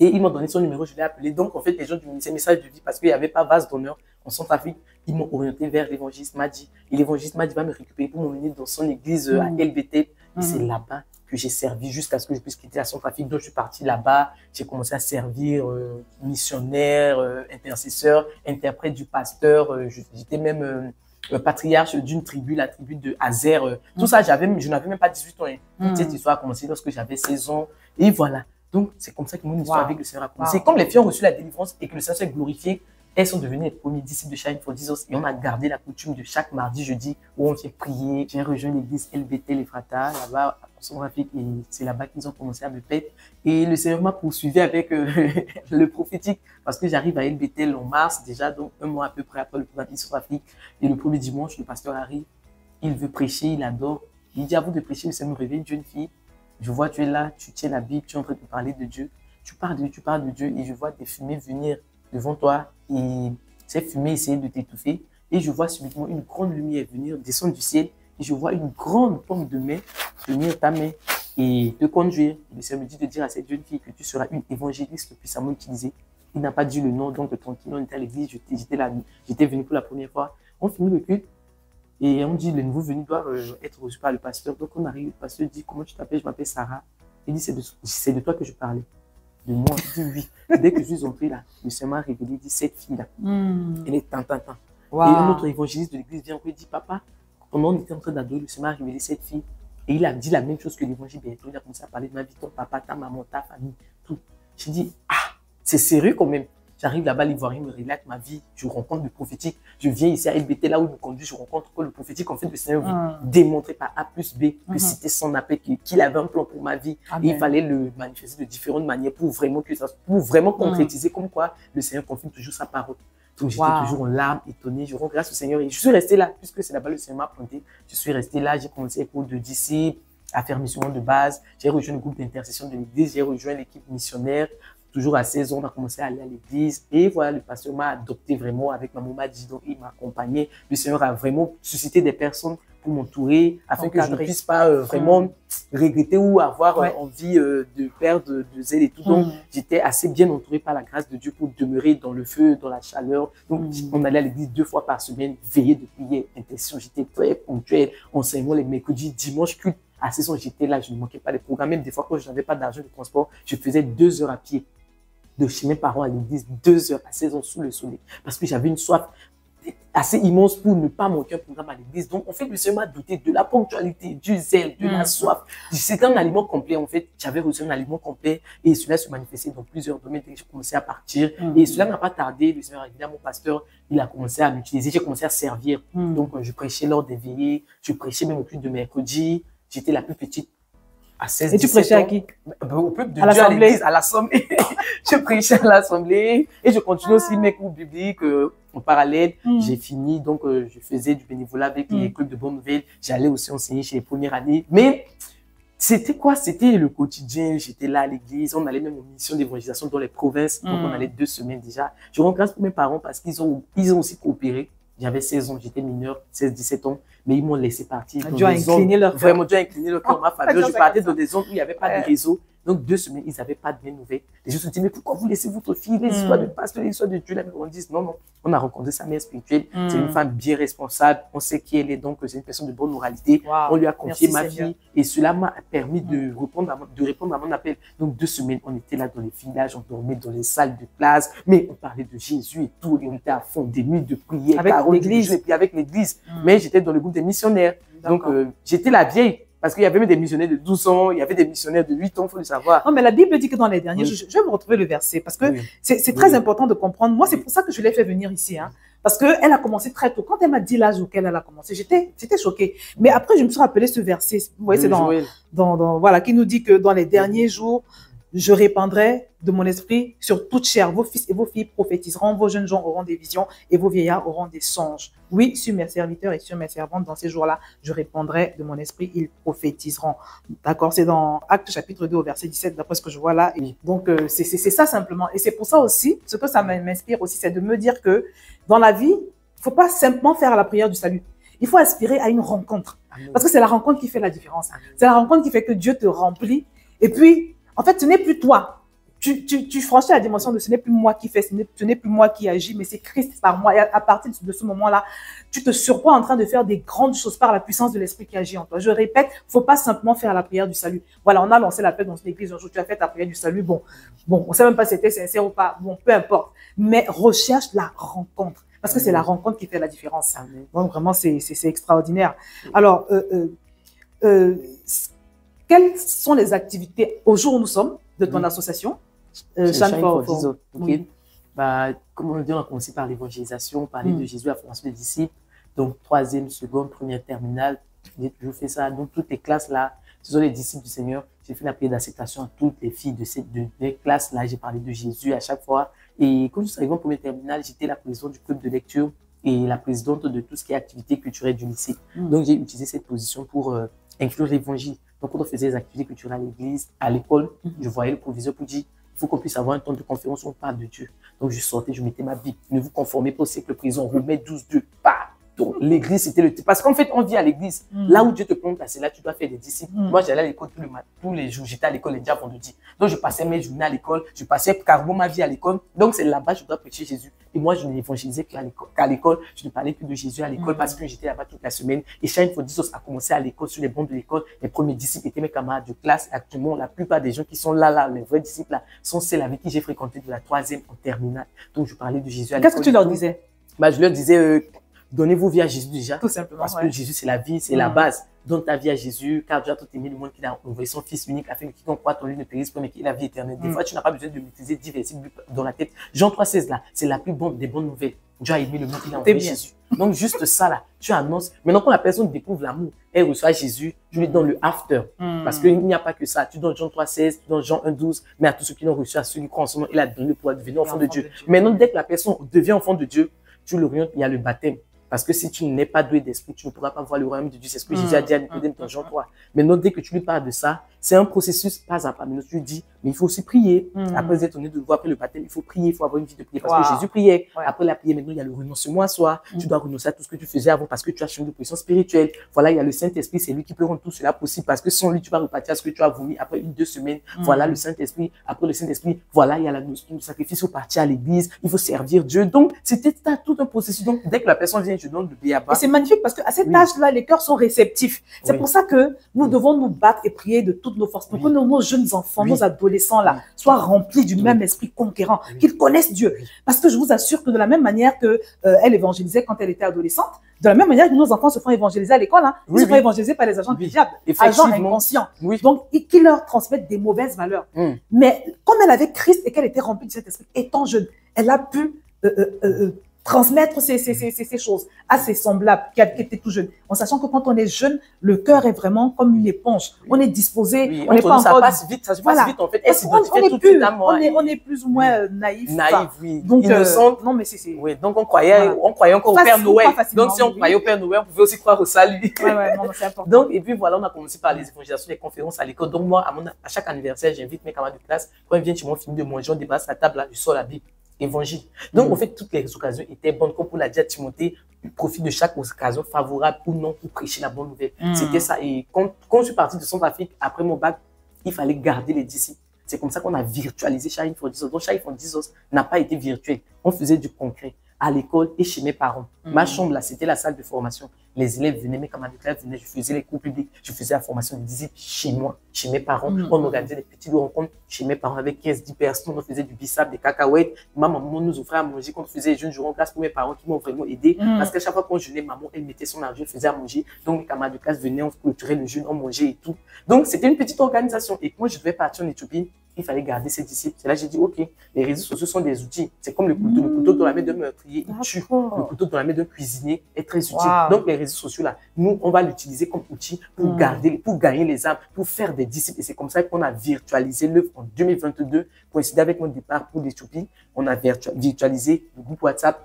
Et ils m'ont donné son numéro, je l'ai appelé. Donc, en fait, les gens du ministère Message de Vie, parce qu'il n'y avait pas vase d'honneur en Centrafrique, ils m'ont orienté vers l'évangéliste Madi. Et l'évangéliste Madi va me récupérer pour m'emmener dans son église à LBT. Et c'est là-bas que j'ai servi jusqu'à ce que je puisse quitter la Centrafrique. Donc, je suis parti là-bas. J'ai commencé à servir missionnaire, intercesseur, interprète du pasteur. J'étais même patriarche d'une tribu, la tribu de Azer. Tout ça, je n'avais même pas 18 ans. Hein. Toute cette histoire a commencé lorsque j'avais 16 ans. Et voilà. Donc, c'est comme ça que mon histoire avec le Seigneur a commencé. Comme les filles ont reçu la délivrance et que le Seigneur s'est glorifié, elles sont devenues les premiers disciples de Shine for Jesus. Et on a gardé la coutume de chaque mardi, jeudi, où on vient prier. J'ai rejoint l'église LBT, l'Ephrata, là-bas, en Centrafrique. Et c'est là-bas qu'ils ont commencé à me paître. Et le Seigneur m'a poursuivi avec le prophétique. Parce que j'arrive à LBT en mars, déjà, donc un mois à peu près après le programme Centrafrique. Et le premier dimanche, le pasteur arrive. Il veut prêcher, il adore. Il dit à vous de prêcher, le Seigneur me réveille une jeune fille. Je vois, tu es là, tu tiens la Bible, tu es en train de parler de Dieu. Tu parles de Dieu et je vois des fumées venir devant toi et ces fumées essayer de t'étouffer. Et je vois subitement une grande lumière venir, descendre du ciel et je vois une grande paume de main tenir ta main et te conduire. Le Seigneur me dit de dire à cette jeune fille que tu seras une évangéliste puissamment utilisée. Il n'a pas dit le nom, donc tranquille, on était à l'église, j'étais venu pour la première fois. On finit le culte. Et on dit, le nouveau venu doit être reçu par le pasteur. Donc on arrive, le pasteur dit, comment tu t'appelles? Je m'appelle Sarah. Il dit, c'est de toi que je parlais. De moi, je dis oui. Dès que je suis entré là, le Seigneur m'a révélé, il dit, cette fille-là, elle est tant. Et un autre évangéliste de l'église vient, il dit, papa, pendant qu'on était en train d'adorer, le Seigneur m'a révélé cette fille. Et il a dit la même chose que l'évangile bientôt. Il a commencé à parler de ma vie, ton papa, ta maman, ta famille, tout. J'ai dit, ah, c'est sérieux quand même. J'arrive là-bas, l'Ivoirien me relate ma vie, je rencontre le prophétique, je viens ici à LBT, là où il me conduit, je rencontre le prophétique. En fait, le Seigneur veut démontrer par A plus B que c'était son appel, qu'il avait un plan pour ma vie. Et il fallait le manifester de différentes manières pour vraiment concrétiser comme quoi le Seigneur confirme toujours sa parole. Donc j'étais toujours en larmes, étonné, je rends grâce au Seigneur et je suis resté là, puisque c'est là-bas le Seigneur m'a pointé. Je suis resté là, j'ai commencé les cours de disciples, à faire mission de base, j'ai rejoint le groupe d'intercession de l'église, j'ai rejoint l'équipe missionnaire. Toujours à 16 ans, on a commencé à aller à l'église. Et voilà, le pasteur m'a adopté vraiment avec ma maman dit, donc il m'a accompagné. Le Seigneur a vraiment suscité des personnes pour m'entourer afin que je ne puisse pas vraiment regretter ou avoir envie de perdre de zèle et tout. Donc, j'étais assez bien entouré par la grâce de Dieu pour demeurer dans le feu, dans la chaleur. Donc, on allait à l'église 2 fois par semaine, veiller de prier, intercession. J'étais très ponctuel. Enseignement les mercredis, dimanche, culte. À 16 ans, j'étais là, je ne manquais pas des programmes. Même des fois, quand je n'avais pas d'argent de transport, je faisais 2 heures à pied. de chez mes parents à l'église 2 heures à 16 ans sous le soleil parce que j'avais une soif assez immense pour ne pas manquer un programme à l'église. Donc, en fait, le Seigneur m'a doté de la ponctualité, du zèle, de la soif. C'était un aliment complet, en fait. J'avais reçu un aliment complet et cela se manifestait dans plusieurs domaines dès que j'ai commencé à partir. Et cela n'a pas tardé. Le Seigneur a dit à mon pasteur, il a commencé à m'utiliser. J'ai commencé à servir. Donc, je prêchais lors des veillées. Je prêchais même au culte de mercredi. J'étais la plus petite à 16 ans. Et tu prêchais à qui? Au peuple de Dieu, à l'église, à l'assemblée. Je prêchais à l'assemblée et je continue aussi mes cours bibliques en parallèle. J'ai fini, donc je faisais du bénévolat avec les clubs de bonnes nouvelles. J'allais aussi enseigner chez les premières années. Mais c'était quoi? C'était le quotidien. J'étais là à l'église. On allait même en mission d'évangélisation dans les provinces. Donc on allait 2 semaines déjà. Je rends grâce pour mes parents parce qu'ils ont aussi coopéré. J'avais 16 ans, j'étais mineur, 16-17 ans, mais ils m'ont laissé partir. Dieu a incliné leur cœur. Vraiment, Dieu a incliné leur cœur en ma faveur. Je partais dans des zones où il n'y avait pas de réseau. Donc, 2 semaines, ils n'avaient pas de mes nouvelles. Les gens se disaient, mais pourquoi vous laissez votre fille, les histoires de pasteur, les histoires de Dieu? Là, on dit, non, non, on a rencontré sa mère spirituelle. C'est une femme bien responsable. On sait qui elle est, donc c'est une personne de bonne moralité. On lui a confié ma fille et cela m'a permis de répondre à mon appel. Donc, 2 semaines, on était là dans les villages, on dormait dans les salles de classe, mais on parlait de Jésus et tout, et on était à fond des nuits de prière. Avec l'église. Et puis avec l'église. Mais j'étais dans le groupe des missionnaires. Donc, j'étais la vieille. Parce qu'il y avait même des missionnaires de 12 ans, il y avait des missionnaires de 8 ans, il faut le savoir. Non, mais la Bible dit que dans les derniers jours, je vais me retrouver le verset, parce que c'est très important de comprendre. Moi, c'est pour ça que je l'ai fait venir ici, hein. Parce qu'elle a commencé très tôt. Quand elle m'a dit l'âge auquel elle a commencé, j'étais choquée. Mais après, je me suis rappelé ce verset. Vous voyez, c'est voilà, qui nous dit que dans les derniers jours, je répandrai de mon esprit sur toute chair. Vos fils et vos filles prophétiseront, vos jeunes gens auront des visions et vos vieillards auront des songes. Oui, sur mes serviteurs et sur mes servantes, dans ces jours-là, je répandrai de mon esprit, ils prophétiseront. D'accord, c'est dans Actes chapitre 2 au verset 17, d'après ce que je vois là. Donc, c'est ça simplement. Et c'est pour ça aussi, ce que ça m'inspire aussi, c'est de me dire que dans la vie, il faut pas simplement faire la prière du salut. Il faut aspirer à une rencontre. Parce que c'est la rencontre qui fait la différence. C'est la rencontre qui fait que Dieu te remplit. Et puis, en fait, ce n'est plus toi. Tu franchis la dimension de ce n'est plus moi qui fais, ce n'est plus moi qui agis, mais c'est Christ par moi. Et à partir de ce moment-là, tu te surprends en train de faire des grandes choses par la puissance de l'Esprit qui agit en toi. Je répète, faut pas simplement faire la prière du salut. Voilà, on a lancé l'appel dans une église un jour, tu as fait ta prière du salut. Bon, on sait même pas si c'était sincère ou pas. Bon, peu importe. Mais recherche la rencontre. Parce que c'est la rencontre qui fait la différence. Donc vraiment, c'est extraordinaire. Alors, quelles sont les activités au jour où nous sommes de ton association? Shine for Jesus. Bah, comme on dit, on a commencé par l'évangélisation, parler de Jésus, la formation des disciples. Donc, 3e, seconde, première terminale, j'ai toujours fait ça. Donc, toutes les classes là, ce sont les disciples du Seigneur. J'ai fait la prière d'acceptation à toutes les filles de ces classes là. J'ai parlé de Jésus à chaque fois. Et quand je suis arrivé en première terminale, j'étais la présidente du club de lecture et la présidente de tout ce qui est activité culturelle du lycée. Donc, j'ai utilisé cette position pour inclure l'évangile. Donc, quand on faisait des activités culturelles à l'église, à l'école, je voyais le proviseur pour dire, il faut qu'on puisse avoir un temps de conférence où on parle de Dieu. Donc, je sortais, je mettais ma Bible. Ne vous conformez pas au siècle présent. Romains 12:2. Donc, l'église, c'était le... Parce qu'en fait, on vit à l'église. Là où Dieu te plante, c'est là tu dois faire des disciples. Moi, j'allais à l'école tous les jours. J'étais à l'école lundi à vendredi. Donc, je passais mes journées à l'école. Je passais carrément ma vie à l'école. Donc, c'est là-bas que je dois prêcher Jésus. Et moi, je n'évangélisais qu'à l'école. Je ne parlais plus de Jésus à l'école parce que j'étais là-bas toute la semaine. Et Shine for Jesus a commencé à l'école, sur les bancs de l'école. Les premiers disciples étaient mes camarades de classe. Actuellement, la plupart des gens qui sont là, les vrais disciples là, sont celles avec qui j'ai fréquenté de la 3e en terminale. Donc, je parlais de Jésus à l'école. Qu'est-ce que tu leur disais? Bah, je leur disais, donnez-vous vie à Jésus déjà. Tout simplement. Parce que Jésus, c'est la vie, c'est la base. Donne ta vie à Jésus, car Dieu a tout aimé le monde qu'il a envoyé son Fils unique afin que quiconque croit en lui ne périsse pas, mais qu'il ait la vie éternelle. Des fois, tu n'as pas besoin de maîtriser 10 versets dans la tête. Jean 3,16 là, c'est la plus bonne des bonnes nouvelles. Dieu a aimé le monde qu'il a envoyé Jésus. Donc, juste ça là, tu annonces. Maintenant, quand la personne découvre l'amour, elle reçoit Jésus, je lui donne le after. Parce qu'il n'y a pas que ça. Tu donnes Jean 3,16, tu donnes Jean 1,12, mais à tous ceux qui l'ont reçu, à ceux qui croient en son nom, il a donné le pouvoir de devenir enfant de Dieu. Maintenant, dès que la personne devient enfant de Dieu, tu l'orientes, il y a le baptême. Parce que si tu n'es pas doué d'esprit, tu ne pourras pas voir le royaume de Dieu. C'est ce que Jésus a dit à Nicodème dans Jean 3. Maintenant, dès que tu lui parles de ça, c'est un processus pas à pas. Maintenant, tu lui dis, mais il faut aussi prier. Après être donné de le voir après le baptême, il faut prier, il faut avoir une vie de prière. Parce que Jésus priait. Après la prière, maintenant, il y a le renoncement à soi. Tu dois renoncer à tout ce que tu faisais avant parce que tu as changé de position spirituelle. Voilà, il y a le Saint-Esprit, c'est lui qui peut rendre tout cela possible parce que sans lui, tu vas repartir à ce que tu as vomi après 1-2 semaines. Voilà le Saint-Esprit. Après le Saint-Esprit, voilà, il y a la notion du sacrifice. Il faut partir à l'église. Il faut servir Dieu. Donc, c'était tout un processus. Donc, dès que la personne vient, je donne le béaba. C'est magnifique parce qu'à cet âge-là, les cœurs sont réceptifs. C'est pour ça que nous devons nous battre et prier de toutes nos forces. Pour que nos jeunes enfants, nos adolescents, adolescents-là soient remplis du même esprit conquérant, qu'ils connaissent Dieu. Parce que je vous assure que de la même manière que elle évangélisait quand elle était adolescente, de la même manière que nos enfants se font évangéliser à l'école, ils se font évangéliser par les agents du diable, agents inconscients. Donc, qui leur transmettent des mauvaises valeurs. Mais comme elle avait Christ et qu'elle était remplie de cet esprit, étant jeune, elle a pu transmettre ces choses à ses semblables qui étaient tout jeunes. En sachant que quand on est jeune, le cœur est vraiment comme une éponge. On est disposé, on n'est pas ça encore... passe vite, ça se passe vite en fait. On est plus ou moins naïf. Naïf, oui. Donc, innocent. Non, mais c'est... Oui, donc on croyait encore au Père Noël. Donc si on croyait au Père Noël, on pouvait aussi croire au salut. Non, c'est important. Donc, et puis voilà, on a commencé par les évangélisations, les conférences à l'école. Donc moi, à chaque anniversaire, j'invite mes camarades de classe. Quand ils viennent chez moi, on finit de manger, on dépasse la table, là, je sors la Bible. Évangile. Donc, en fait, toutes les occasions étaient bonnes. Comme pour l'a dit à Timothée, profite de chaque occasion favorable ou non pour prêcher la bonne nouvelle. C'était ça. Et quand je suis parti de Centrafrique, après mon bac, il fallait garder les disciples. C'est comme ça qu'on a virtualisé Shine for Jesus. Donc, Shine for Jesus n'a pas été virtuel. On faisait du concret à l'école et chez mes parents. Ma chambre, là, c'était la salle de formation. Les élèves venaient, mes camarades de classe venaient, je faisais les cours publics, je faisais la formation des disciples chez moi, chez mes parents. On organisait des petites rencontres chez mes parents avec 15-10 personnes. On faisait du bissap, des cacahuètes. Ma maman nous offrait à manger quand on faisait les jeunes jours en classe pour mes parents qui m'ont vraiment aidé. Parce qu'à chaque fois qu'on jeûnait, maman, elle mettait son argent, faisait à manger. Donc, mes camarades de classe venaient, on clôturait le jeûne, on mangeait et tout. Donc, c'était une petite organisation. Et quand je devais partir en Éthiopie, il fallait garder ses disciples. C'est là que j'ai dit, OK, les réseaux sociaux sont des outils. C'est comme le couteau. Le couteau dans la main d'un meurtrier, il tue. Le couteau dans la main d'un cuisinier est très utile. Donc, les réseaux sociaux, là, nous, on va l'utiliser comme outil pour gagner les âmes, pour faire des disciples. Et c'est comme ça qu'on a virtualisé l'œuvre en 2022. Coïncidé avec mon départ pour l'Éthiopie, on a virtualisé le groupe WhatsApp.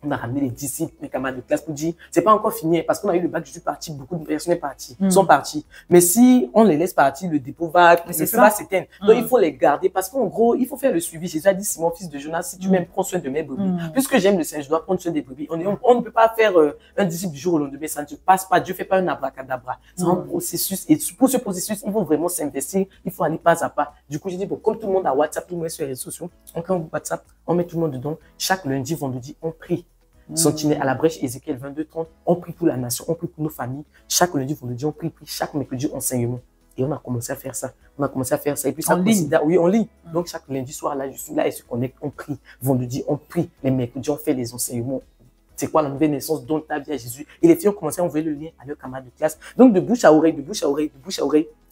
On a ramené les disciples, mes camarades de classe pour dire, c'est pas encore fini, parce qu'on a eu le bac, je suis parti, beaucoup de personnes sont parties. Mais si on les laisse partir, le dépôt va, le feu va s'éteindre. Donc, il faut les garder, parce qu'en gros, il faut faire le suivi. Jésus a dit, Simon, fils de Jonas, si tu m'aimes, prends soin de mes brebis. Puisque j'aime le Seigneur, je dois prendre soin des brebis. On ne peut pas faire un disciple du jour au lendemain, ça ne se passe pas. Dieu fait pas un abracadabra. C'est un processus. Et pour ce processus, il faut vraiment s'investir. Il faut aller pas à pas. Du coup, j'ai dit, bon, comme tout le monde a WhatsApp, tout le monde est sur les réseaux sociaux, on crée un WhatsApp, on met tout le monde dedans. Chaque lundi, vendredi, on prie. Sentinelle à la brèche, Ézéchiel 22-30, on prie pour la nation, on prie pour nos familles. Chaque lundi, vendredi, on prie, chaque mercredi, enseignement. Et on a commencé à faire ça. Et puis ça coïncide. Oui, en ligne. Donc chaque lundi soir, là, je suis là et se connecte, on prie. Vendredi, on prie. Les mercredis, on fait les enseignements. C'est quoi la nouvelle naissance dont ta vie à Jésus? Et les filles ont commencé à envoyer le lien à leurs camarades de classe. Donc de bouche à oreille,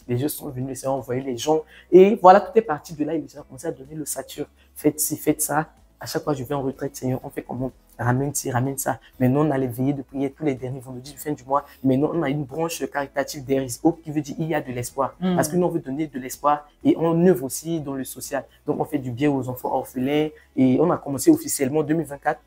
les gens sont venus, les ont envoyé les gens. Et voilà, tout est parti de là. Et les gens ont commencé à donner le sature. Faites ci, faites ça. À chaque fois, je vais en retraite, Seigneur, on fait comment? Ramène ci, ramène ça. Maintenant, on a les veillées de prière tous les derniers vendredis de fin du mois. Maintenant, on a une branche caritative d'Erisco qui veut dire il y a de l'espoir. Parce que nous, on veut donner de l'espoir et on œuvre aussi dans le social. Donc, on fait du bien aux enfants orphelins et on a commencé officiellement en 2024.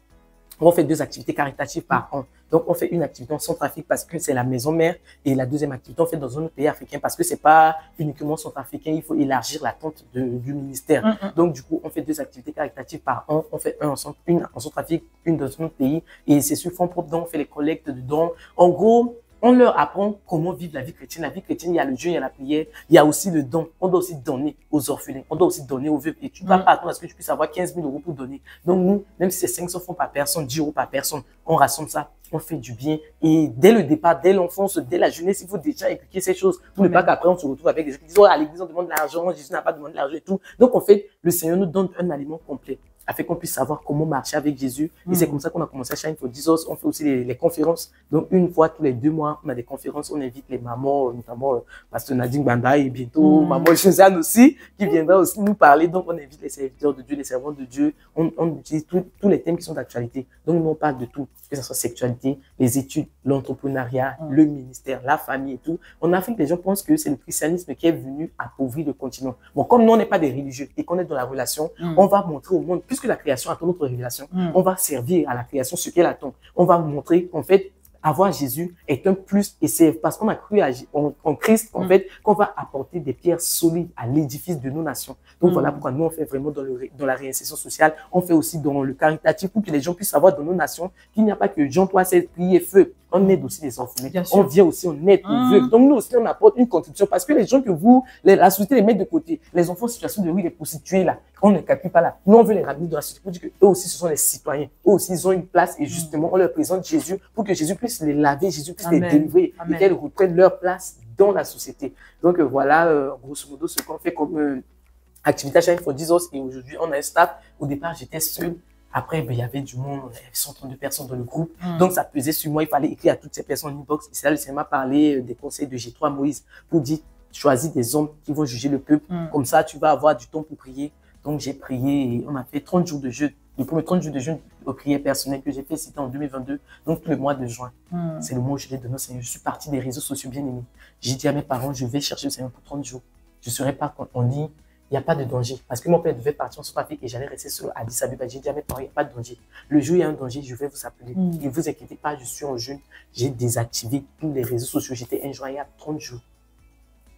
On fait 2 activités caritatives par an. Donc, on fait une activité en Centrafrique parce que c'est la maison mère et la deuxième activité, on fait dans un autre pays africain parce que c'est pas uniquement centrafricain, il faut élargir l'attente du ministère. Donc, du coup, on fait 2 activités caritatives par an. On fait une en Centrafrique, une dans un autre pays et c'est sur fonds propres, donc on fait les collectes de dons. En gros, on leur apprend comment vivre la vie chrétienne. La vie chrétienne, il y a le jeûne, il y a la prière, il y a aussi le don. On doit aussi donner aux orphelins, on doit aussi donner aux veuves. Et tu ne vas pas attendre à ce que tu puisses avoir 15 000 € pour donner. Donc nous, même si c'est 500 francs par personne, 10 € par personne, on rassemble ça, on fait du bien. Et dès le départ, dès l'enfance, dès la jeunesse, il faut déjà expliquer ces choses. Pour ne pas qu'après on se retrouve avec des gens qui disent, oh, à l'église on demande de l'argent, Jésus n'a pas demandé de l'argent et tout. Donc en fait, le Seigneur nous donne un aliment complet, afin qu'on puisse savoir comment marcher avec Jésus. Et c'est comme ça qu'on a commencé à Shine for Jesus. On fait aussi les conférences. Donc, une fois tous les 2 mois, on a des conférences. On invite les mamans, notamment Pasteur Nadine Banda et bientôt Maman Josiane aussi, qui viendra aussi nous parler. Donc, on invite les serviteurs de Dieu, les servants de Dieu. On utilise tous les thèmes qui sont d'actualité. Donc, nous, on parle de tout, que ce soit sexualité, les études, l'entrepreneuriat, le ministère, la famille et tout. En Afrique, les gens pensent que c'est le christianisme qui est venu appauvrir le continent. Bon, comme nous, on n'est pas des religieux et qu'on est dans la relation, on va montrer au monde, puisque la création attend notre révélation, on va servir à la création ce qu'elle attend. On va montrer qu'en fait, avoir Jésus est un plus et c'est parce qu'on a cru en Christ, en fait, qu'on va apporter des pierres solides à l'édifice de nos nations. Donc voilà pourquoi nous, on fait vraiment dans la réinsertion sociale, on fait aussi dans le caritatif pour que les gens puissent savoir dans nos nations qu'il n'y a pas que Jean 3, 16, prier feu. On aide aussi les orphelins. On vient aussi, on aide aux veuves. Donc nous aussi, on apporte une contribution parce que les gens que vous, la société les met de côté, les enfants en situation de rue, les prostituées là, on ne calcule pas là. Nous, on veut les ramener dans la société pour dire qu'eux aussi, ce sont les citoyens. Eux aussi, ils ont une place et justement, on leur présente Jésus pour que Jésus puisse les laver, Jésus puisse les délivrer et qu'elles reprennent leur place dans la société. Donc voilà, grosso modo, ce qu'on fait activité à Shine for Jesus et aujourd'hui, on a un staff. Au départ, j'étais seul. Après, il y avait du monde, il y avait 132 personnes dans le groupe. Donc, ça pesait sur moi. Il fallait écrire à toutes ces personnes en inbox. Et c'est là le Seigneur m'a parlé des conseils de G3 Moïse pour dire, choisis des hommes qui vont juger le peuple. Comme ça, tu vas avoir du temps pour prier. Donc, j'ai prié et on a fait 30 jours de jeûne. Le premier 30 jours de jeûne aux prières personnelles que j'ai fait, c'était en 2022. Donc, le mois de juin. C'est le mois où je l'ai donné au Seigneur. Je suis parti des réseaux sociaux bien aimés. J'ai dit à mes parents, je vais chercher le Seigneur pour 30 jours. Je ne serai pas en ligne. Il n'y a pas de danger. Parce que mon père devait partir en Centrafrique et j'allais rester seul à Addis Abeba. J'ai dit à mes parents, il n'y a pas de danger. Le jour où il y a un danger, je vais vous appeler. Ne vous inquiétez pas, je suis en jeûne. J'ai désactivé tous les réseaux sociaux. J'étais injoignable 30 jours.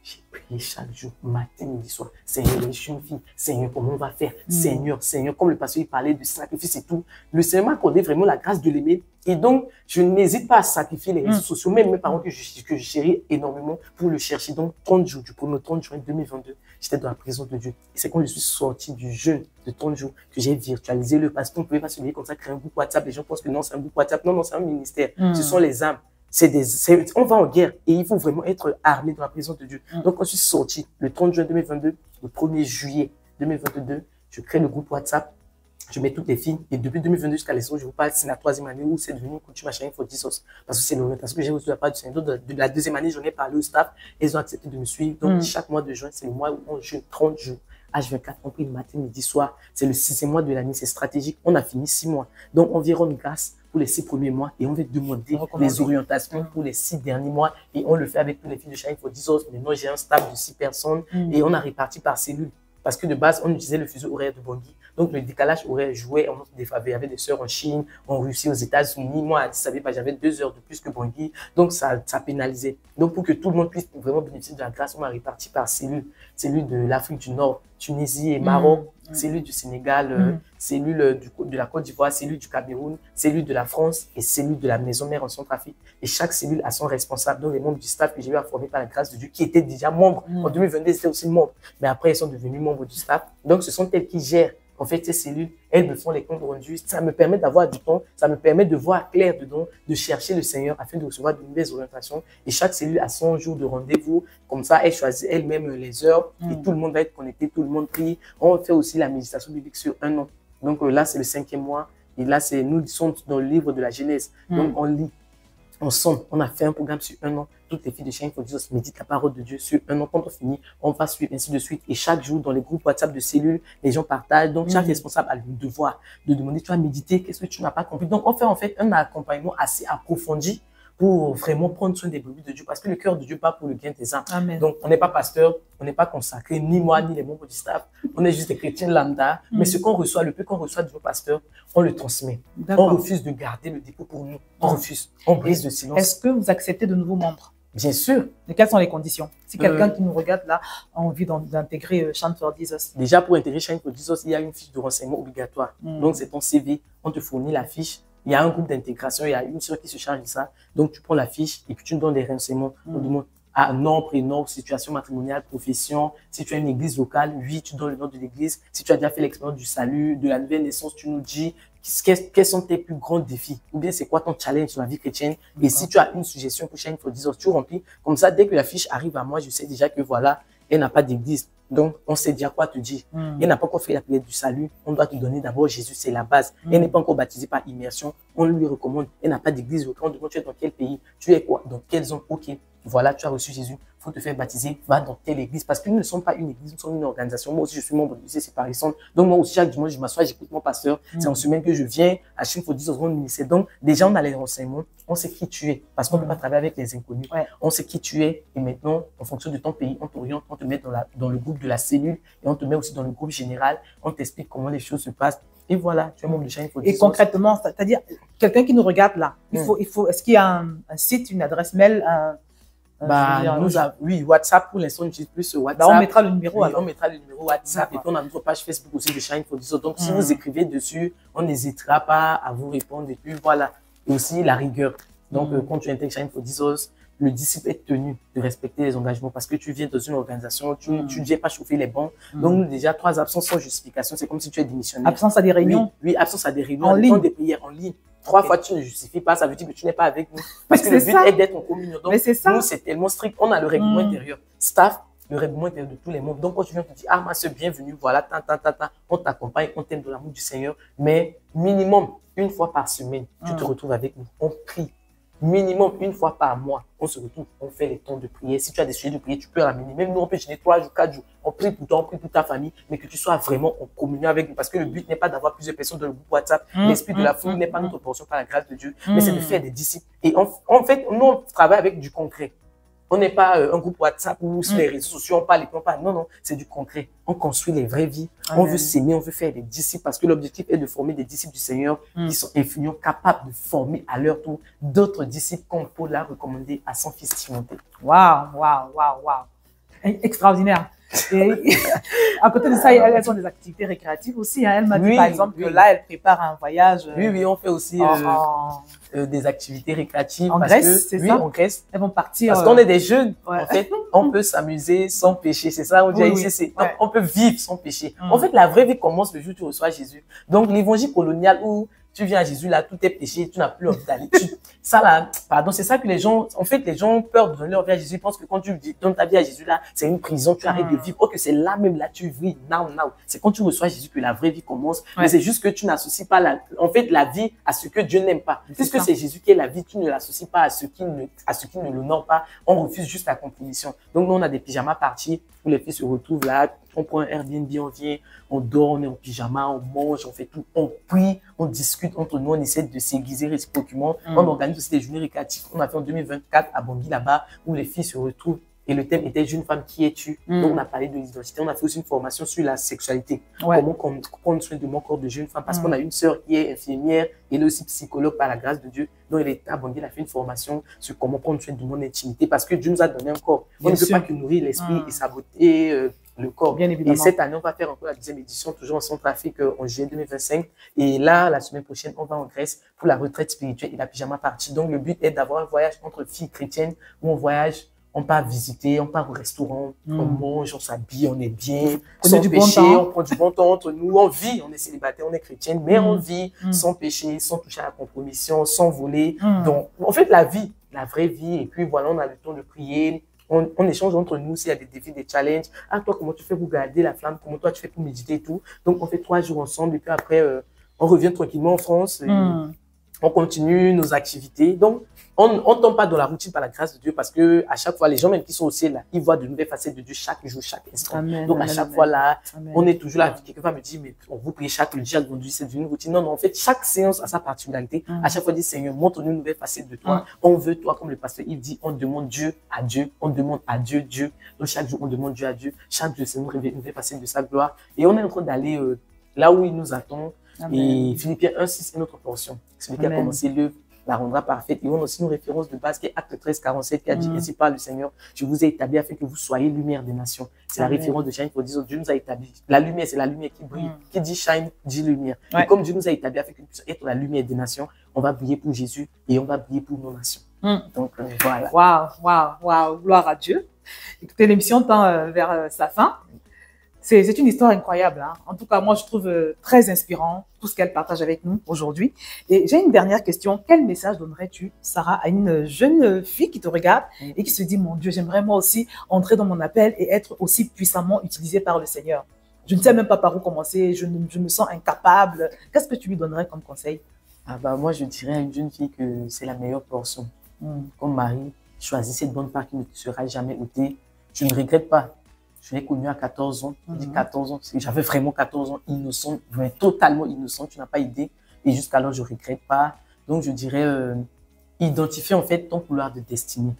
J'ai prié chaque jour, matin, midi, soir. Seigneur, je suis une fille. Seigneur, comment on va faire? Seigneur, Seigneur, comme le pasteur, il parlait de sacrifice et tout. Le Seigneur m'a accordé vraiment la grâce de l'aimer. Et donc, je n'hésite pas à sacrifier les réseaux sociaux, même mes parents que je chéris énormément pour le chercher. Donc, 30 jours, du 1er 30 juin 2022, j'étais dans la présence de Dieu. Et c'est quand je suis sorti du jeûne de 30 jours que j'ai virtualisé le parce qu'on ne pouvait pas se lever comme ça, créer un groupe WhatsApp. Les gens pensent que non, c'est un groupe WhatsApp. Non, non, c'est un ministère. Ce sont les âmes. On va en guerre et il faut vraiment être armé dans la présence de Dieu. Donc, quand je suis sorti le 30 juin 2022, le 1er juillet 2022, je crée le groupe WhatsApp. Je mets toutes les filles et depuis 2022 jusqu'à l'instant, je vous parle, c'est la 3e année où c'est devenu une coutume à Shine for Jesus. Parce que c'est l'orientation que j'ai reçue de la part du Seigneur. De la 2e année, j'en ai parlé au staff et ils ont accepté de me suivre. Donc, chaque mois de juin, c'est le mois où on jeûne 30 jours. H24, on prie le matin, midi, soir. C'est le 6e mois de l'année, c'est stratégique. On a fini 6 mois. Donc, on vient rendre grâce pour les 6 premiers mois et on va demander les orientations pour les 6 derniers mois et on le fait avec tous les filles de Shine for Jesus. Maintenant, j'ai un staff de 6 personnes et on a réparti par cellule. Parce que de base, on utilisait le fuseau horaire de Bangui. Donc, le décalage horaire jouait en notre défaveur. Il y avait des sœurs en Chine, en Russie, aux États-Unis. Moi, à Addis Abeba, j'avais 2 heures de plus que Bangui. Donc, ça pénalisait. Donc, pour que tout le monde puisse vraiment bénéficier de la grâce, on a réparti par cellule. Cellule de l'Afrique du Nord, Tunisie et Maroc, cellule du Sénégal, cellule de la Côte d'Ivoire, cellule du Cameroun, cellule de la France et cellule de la maison mère en Centrafrique. Et chaque cellule a son responsable. Donc, les membres du staff que j'ai eu à former par la grâce de Dieu, qui étaient déjà membres. En 2022, ils étaient aussi membres. Mais après, ils sont devenus membres du staff. Donc, ce sont elles qui gèrent en fait, ces cellules, elles me font les comptes rendus. Ça me permet d'avoir du temps, ça me permet de voir clair dedans, de chercher le Seigneur afin de recevoir de nouvelles orientations. Et chaque cellule a son jour de rendez-vous. Comme ça, elle choisit elle-même les heures et tout le monde va être connecté, tout le monde prie. On fait aussi la méditation biblique sur 1 an. Donc là, c'est le 5e mois. Et là, nous sommes dans le livre de la Genèse. Donc, on lit ensemble. On a fait un programme sur 1 an. Toutes les filles de Shine for Jesus méditent la parole de Dieu sur 1 an. Quand on finit, on va suivre ainsi de suite. Et chaque jour, dans les groupes WhatsApp de cellules, les gens partagent. Donc, chaque responsable a le devoir de demander, tu as médité, qu'est-ce que tu n'as pas compris? Donc, on fait en fait un accompagnement assez approfondi pour vraiment prendre soin des brebis de Dieu. Parce que le cœur de Dieu part pour le bien des âmes. Amen. Donc, on n'est pas pasteur, on n'est pas consacré, ni moi, ni les membres du staff. On est juste des chrétiens lambda. Mais ce qu'on reçoit, le peu qu'on reçoit de nos pasteurs, on le transmet. On refuse de garder le dépôt pour nous. On refuse. On brise le silence. Est-ce que vous acceptez de nouveaux membres? Bien sûr. Et quelles sont les conditions? Si quelqu'un qui nous regarde là a envie d'intégrer Shine for Jesus. Déjà, pour intégrer Shine for Jesus, il y a une fiche de renseignement obligatoire. Donc, c'est ton CV. On te fournit la fiche. Il y a un groupe d'intégration. Il y a une sœur qui se charge de ça. Donc, tu prends la fiche et puis tu nous donnes des renseignements. On demande nom, prénom, situation matrimoniale, profession. Si tu as une église locale, oui, tu donnes le nom de l'église. Si tu as déjà fait l'expérience du salut, de la nouvelle naissance, tu nous dis quels sont tes plus grands défis ou bien c'est quoi ton challenge sur la vie chrétienne. Et si tu as une suggestion pour Shine for Jesus, tu remplis. Comme ça, dès que la fiche arrive à moi, je sais déjà que voilà, elle n'a pas d'église. Donc, on sait déjà quoi te dire. Elle n'a pas encore fait la prière du salut. On doit te donner d'abord Jésus, c'est la base. Elle n'est pas encore baptisée par immersion. On lui recommande. Elle n'a pas d'église locale. On demande, tu es dans quel pays? Tu es quoi? Dans quelle zone? Ok. Voilà, tu as reçu Jésus. Il faut te faire baptiser. Va dans telle église. Parce que nous ne sommes pas une église, nous sommes une organisation. Moi aussi, je suis membre de l'UC Séparé Centre. Donc, moi aussi, chaque dimanche, je m'assois, j'écoute mon pasteur. C'est en semaine que je viens à Shine for Jesus au ministère. Donc, déjà, on a les renseignements. On sait qui tu es. Parce qu'on ne peut pas travailler avec les inconnus. On sait qui tu es. Et maintenant, en fonction de ton pays, on t'oriente, on te met dans le groupe de la cellule et on te met aussi dans le groupe général. On t'explique comment les choses se passent. Et voilà, tu es membre de Shine for Jesus. Et concrètement, c'est-à-dire, quelqu'un qui nous regarde là, est-ce qu'il y a un site, une adresse mail, oui, WhatsApp, pour l'instant, on utilise plus WhatsApp. On mettra le numéro. Oui, on mettra le numéro WhatsApp. Et puis, on a notre page Facebook aussi de Shine for Jesus. Donc, si vous écrivez dessus, on n'hésitera pas à vous répondre. Et puis, voilà. Et aussi, la rigueur. Donc, quand tu intègres Shine for Jesus, le disciple est tenu de respecter les engagements parce que tu viens dans une organisation, tu ne viens pas chauffer les bancs. Donc, nous, déjà, 3 absences sans justification. C'est comme si tu es démissionnaire. Absence à des réunions? Oui, absence à des réunions. En ligne? Des prières en ligne. 3 fois, tu ne justifies pas, ça veut dire que tu n'es pas avec nous. Parce que le but est d'être en communion. Donc, nous, c'est tellement strict. On a le règlement intérieur. Staff, le règlement intérieur de tous les membres. Donc, quand tu viens, on te dit, ah, ma soeur, bienvenue, voilà, on t'accompagne, on t'aime de l'amour du Seigneur. Mais minimum, une fois par semaine, tu te retrouves avec nous. On prie. Minimum, une fois par mois, on se retrouve, on fait les temps de prière. Si tu as des sujets de prière, tu peux ramener. Même nous, on peut gêner 3 jours, 4 jours. On prie pour toi, on prie pour ta famille, mais que tu sois vraiment en communion avec nous. Parce que le but n'est pas d'avoir plusieurs personnes dans le groupe WhatsApp. L'esprit de la foule n'est pas notre portion par la grâce de Dieu, mais c'est de faire des disciples. Et en fait, nous, on travaille avec du concret. On n'est pas un groupe WhatsApp où sur les réseaux sociaux, on parle et puis on parle. Non, non, c'est du concret. On construit les vraies vies. Amen. On veut s'aimer, on veut faire des disciples parce que l'objectif est de former des disciples du Seigneur qui sont influents, capables de former à leur tour d'autres disciples comme Paul l'a recommandé à son fils Timothée. Waouh, waouh, waouh, waouh. Extraordinaire. Et à côté de ça, elles ont des activités récréatives aussi. Hein. Elle m'a dit, par exemple, que là, elle prépare un voyage. Oui, on fait aussi des activités récréatives. En Grèce, c'est ça? En Grèce. Elles vont partir. Parce qu'on est des jeunes. En fait, on peut s'amuser sans péché. C'est ça, on dit ici. On peut vivre sans péché. En fait, la vraie vie commence le jour où tu reçois Jésus. Donc, l'évangile colonial où tu viens à Jésus, là, tout est péché, tu n'as plus envie d'aller. Ça, là, pardon, c'est ça que les gens, en fait, les gens ont peur de donner leur vie à Jésus. Ils pensent que quand tu donnes ta vie à Jésus, là, c'est une prison, tu arrêtes de vivre. Oh, que c'est là même, là, tu vis, now. C'est quand tu reçois Jésus que la vraie vie commence. Mais c'est juste que tu n'associes pas en fait, la vie à ce que Dieu n'aime pas. Puisque c'est Jésus qui est la vie, tu ne l'associes pas à ce qui ne l'honore pas. On refuse juste la compromission. Donc, nous, on a des pyjamas parties où les filles se retrouvent là. On prend un Airbnb, on vient, on dort, on est en pyjama, on mange, on fait tout, on prie, on discute entre nous, on essaie de s'aiguiser réciproquement. On organise aussi des journées récréatives. On a fait en 2024 à Bangui là-bas où les filles se retrouvent et le thème était jeune femme, qui es-tu? Donc on a parlé de l'identité, on a fait aussi une formation sur la sexualité. Comment prendre soin de mon corps de jeune femme parce qu'on a une sœur qui est infirmière, elle est aussi psychologue par la grâce de Dieu. Donc elle est à Bangui, elle a fait une formation sur comment prendre soin de mon intimité parce que Dieu nous a donné un corps. On ne peut pas que nourrir l'esprit et saboter le corps. Bien évidemment. Et cette année, on va faire encore la 10e édition, toujours en Centrafrique, en juillet 2025. Et là, la semaine prochaine, on va en Grèce pour la retraite spirituelle et la pyjama party. Donc, le but est d'avoir un voyage entre filles chrétiennes où on voyage, on part visiter, on part au restaurant, on mange, on s'habille, on est bien, sans péché, on prend du bon temps entre nous, on vit, on est célibataire, on est chrétienne, mais on vit sans péché, sans toucher à la compromission, sans voler. Donc, en fait, la vie, la vraie vie, et puis voilà, on a le temps de prier. On échange entre nous s'il y a des défis, des challenges. Ah, toi, comment tu fais pour garder la flamme? Comment toi, tu fais pour méditer et tout? Donc, on fait 3 jours ensemble et puis après, on revient tranquillement en France. Et on continue nos activités. Donc, on ne tombe pas dans la routine par la grâce de Dieu parce que à chaque fois, les gens même qui sont au ciel, là, ils voient de nouvelles facettes de Dieu chaque jour, chaque instant. Donc, à chaque fois, là, on est toujours là. Quelqu'un va me dire, mais on vous prie chaque lundi, chaque vendredi, c'est une routine. Non, non, en fait, chaque séance a sa particularité. À chaque fois, on dit, Seigneur, montre-nous une nouvelle facette de toi. On veut toi, comme le pasteur, il dit, on demande Dieu à Dieu. On demande à Dieu, Dieu. Donc, chaque jour, on demande Dieu à Dieu. Chaque jour, c'est une nouvelle facette de sa gloire. Et on est en train d'aller là où il nous attend. Amen. Et Philippiens 1:6 est notre portion. Celui qui a commencé l'œuvre la rendra parfaite. Et on a aussi une référence de base qui est Acte 13:47 qui a dit ainsi par le Seigneur, je vous ai établi afin que vous soyez lumière des nations. C'est la référence de Shine for Jesus. Dieu nous a établi. La lumière, c'est la lumière qui brille. Qui dit shine, dit lumière. Et comme Dieu nous a établi afin que nous puissions être la lumière des nations, on va briller pour Jésus et on va briller pour nos nations. Donc voilà. Waouh, gloire à Dieu. Écoutez, l'émission tend vers sa fin. C'est une histoire incroyable. Hein. En tout cas, moi, je trouve très inspirant tout ce qu'elle partage avec nous aujourd'hui. Et j'ai une dernière question. Quel message donnerais-tu, Sarah, à une jeune fille qui te regarde et qui se dit, mon Dieu, j'aimerais moi aussi entrer dans mon appel et être aussi puissamment utilisée par le Seigneur. Je ne sais même pas par où commencer. Je me sens incapable. Qu'est-ce que tu lui donnerais comme conseil? Ah bah, moi, je dirais à une jeune fille que c'est la meilleure portion. Comme Marie, choisis cette bonne part qui ne te sera jamais ôtée. Je ne regrette pas. Je l'ai connu à 14 ans. Je dis 14 ans, parce que j'avais vraiment 14 ans, innocent, totalement innocent, tu n'as pas idée. Et jusqu'alors, je ne regrette pas. Donc, je dirais, identifier en fait ton couloir de destinée.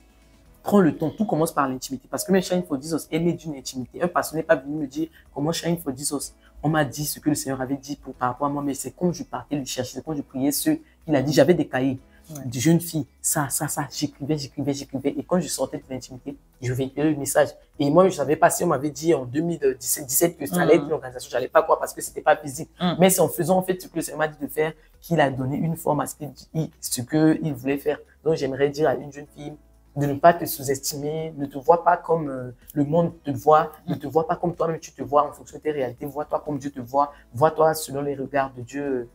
Prends le temps, tout commence par l'intimité. Parce que même Shine for Jesus est né d'une intimité. Un pasteur n'est pas venu me dire comment Shine for Jesus. On m'a dit ce que le Seigneur avait dit par rapport à moi, mais c'est quand je partais le chercher, c'est quand je priais il a dit, j'avais des cahiers. De jeunes filles, ça, j'écrivais. Et quand je sortais de l'intimité, je véhiculais le message. Et moi, je savais pas si on m'avait dit en 2017 que ça allait être une organisation, j'allais pas croire parce que c'était pas physique. Mais c'est en faisant, en fait, ce que le Seigneur m'a dit de faire qu'il a donné une forme à ce qu'il voulait faire. Donc, j'aimerais dire à une jeune fille de ne pas te sous-estimer, ne te vois pas comme le monde te voit, ne te vois pas comme toi-même tu te vois en fonction de tes réalités, vois-toi comme Dieu te voit, vois-toi selon les regards de Dieu.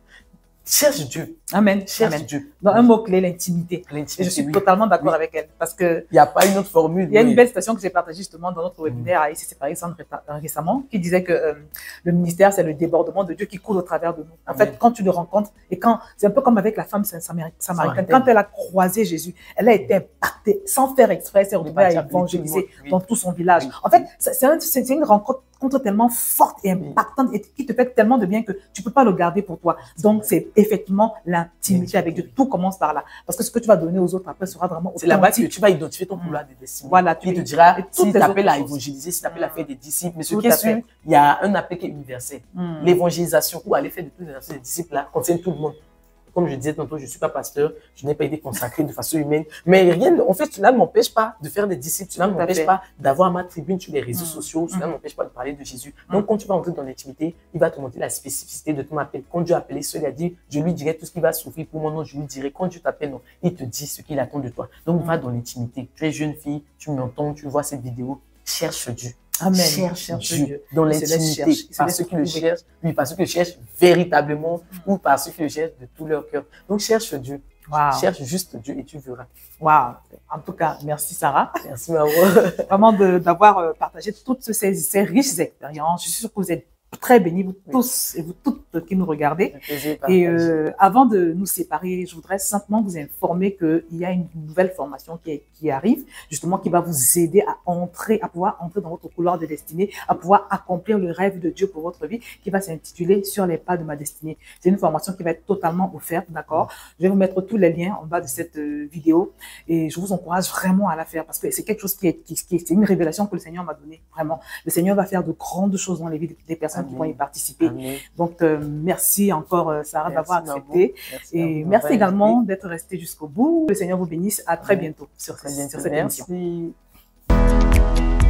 cherche Dieu. Amen. Cherche Amen. Dieu. Dans un mot-clé, l'intimité. L'intimité, Et je suis oui. totalement d'accord Oui. avec elle. Parce que Il n'y a pas une autre formule. il y a une oui. belle citation que j'ai partagée justement dans notre webinaire à ICC Paris Centre récemment, qui disait que le ministère, c'est le débordement de Dieu qui coule au travers de nous. En Amen. fait, quand tu le rencontres, et quand c'est un peu comme avec la femme samaritaine, quand elle a croisé Jésus, elle a été impactée sans faire exprès, elle s'est retrouvée à évangéliser dans tout son village. En fait, c'est une rencontre tellement forte et impactante et qui te fait tellement de bien que tu peux pas le garder pour toi. Donc, c'est effectivement l'intimité avec Dieu. Tout commence par là. Parce que ce que tu vas donner aux autres après sera vraiment C'est là-bas que tu vas identifier ton couloir de destinée. Voilà, Il te dira et toutes si les t'appelles autres à choses. évangéliser, si t'appelles à faire des disciples. Mais ce Tout qui est à sûr, fait. il y a un appel qui est universel. L'évangélisation ou aller faire de toutes les disciples là concerne tout le monde. Comme je disais tantôt, je ne suis pas pasteur, je n'ai pas été consacré de façon humaine. Mais rien, en fait, cela ne m'empêche pas de faire des disciples, cela ne Tout à m'empêche fait. pas d'avoir ma tribune sur les réseaux sociaux, cela ne m'empêche pas de parler de Jésus. Donc, quand tu vas entrer dans l'intimité, il va te montrer la spécificité de ton appel. Quand Dieu a appelé celui a dit, je lui dirai tout ce qu'il va souffrir pour mon nom, je lui dirai. Quand Dieu t'appelle, non, il te dit ce qu'il attend de toi. Donc, va dans l'intimité. Tu es jeune fille, tu m'entends, tu vois cette vidéo, cherche Dieu. Amen. Cherche Dieu dans Il se laisse l'intimité, chercher, il se par laisse ceux qui le trouver. cherchent, oui, par ceux qui le cherchent véritablement ou par ceux qui le cherchent de tout leur cœur. Donc cherche Dieu, Wow. cherche juste Dieu et tu verras. Wow. En tout cas, merci Sarah. Merci Maman. Vraiment d'avoir partagé toutes ces riches expériences. Je suis sûre que vous êtes très bénis, vous tous et vous toutes qui nous regardez. Un plaisir Et partagé. avant de nous séparer, je voudrais simplement vous informer qu'il y a une nouvelle formation qui arrive, justement, qui va vous aider à pouvoir entrer dans votre couloir de destinée, à pouvoir accomplir le rêve de Dieu pour votre vie, qui va s'intituler Sur les pas de ma destinée. C'est une formation qui va être totalement offerte, d'accord? Je vais vous mettre tous les liens en bas de cette vidéo et je vous encourage vraiment à la faire parce que c'est quelque chose c'est une révélation que le Seigneur m'a donnée, vraiment. Le Seigneur va faire de grandes choses dans les vies des personnes qui vont y participer. Amen. Donc, merci encore, Sarah, Merci, d'avoir Maman. accepté. Merci à Et vous merci d'avoir également invité. d'être resté jusqu'au bout. Le Seigneur vous bénisse. À très Amen. bientôt sur Très bientôt. cette émission. Merci.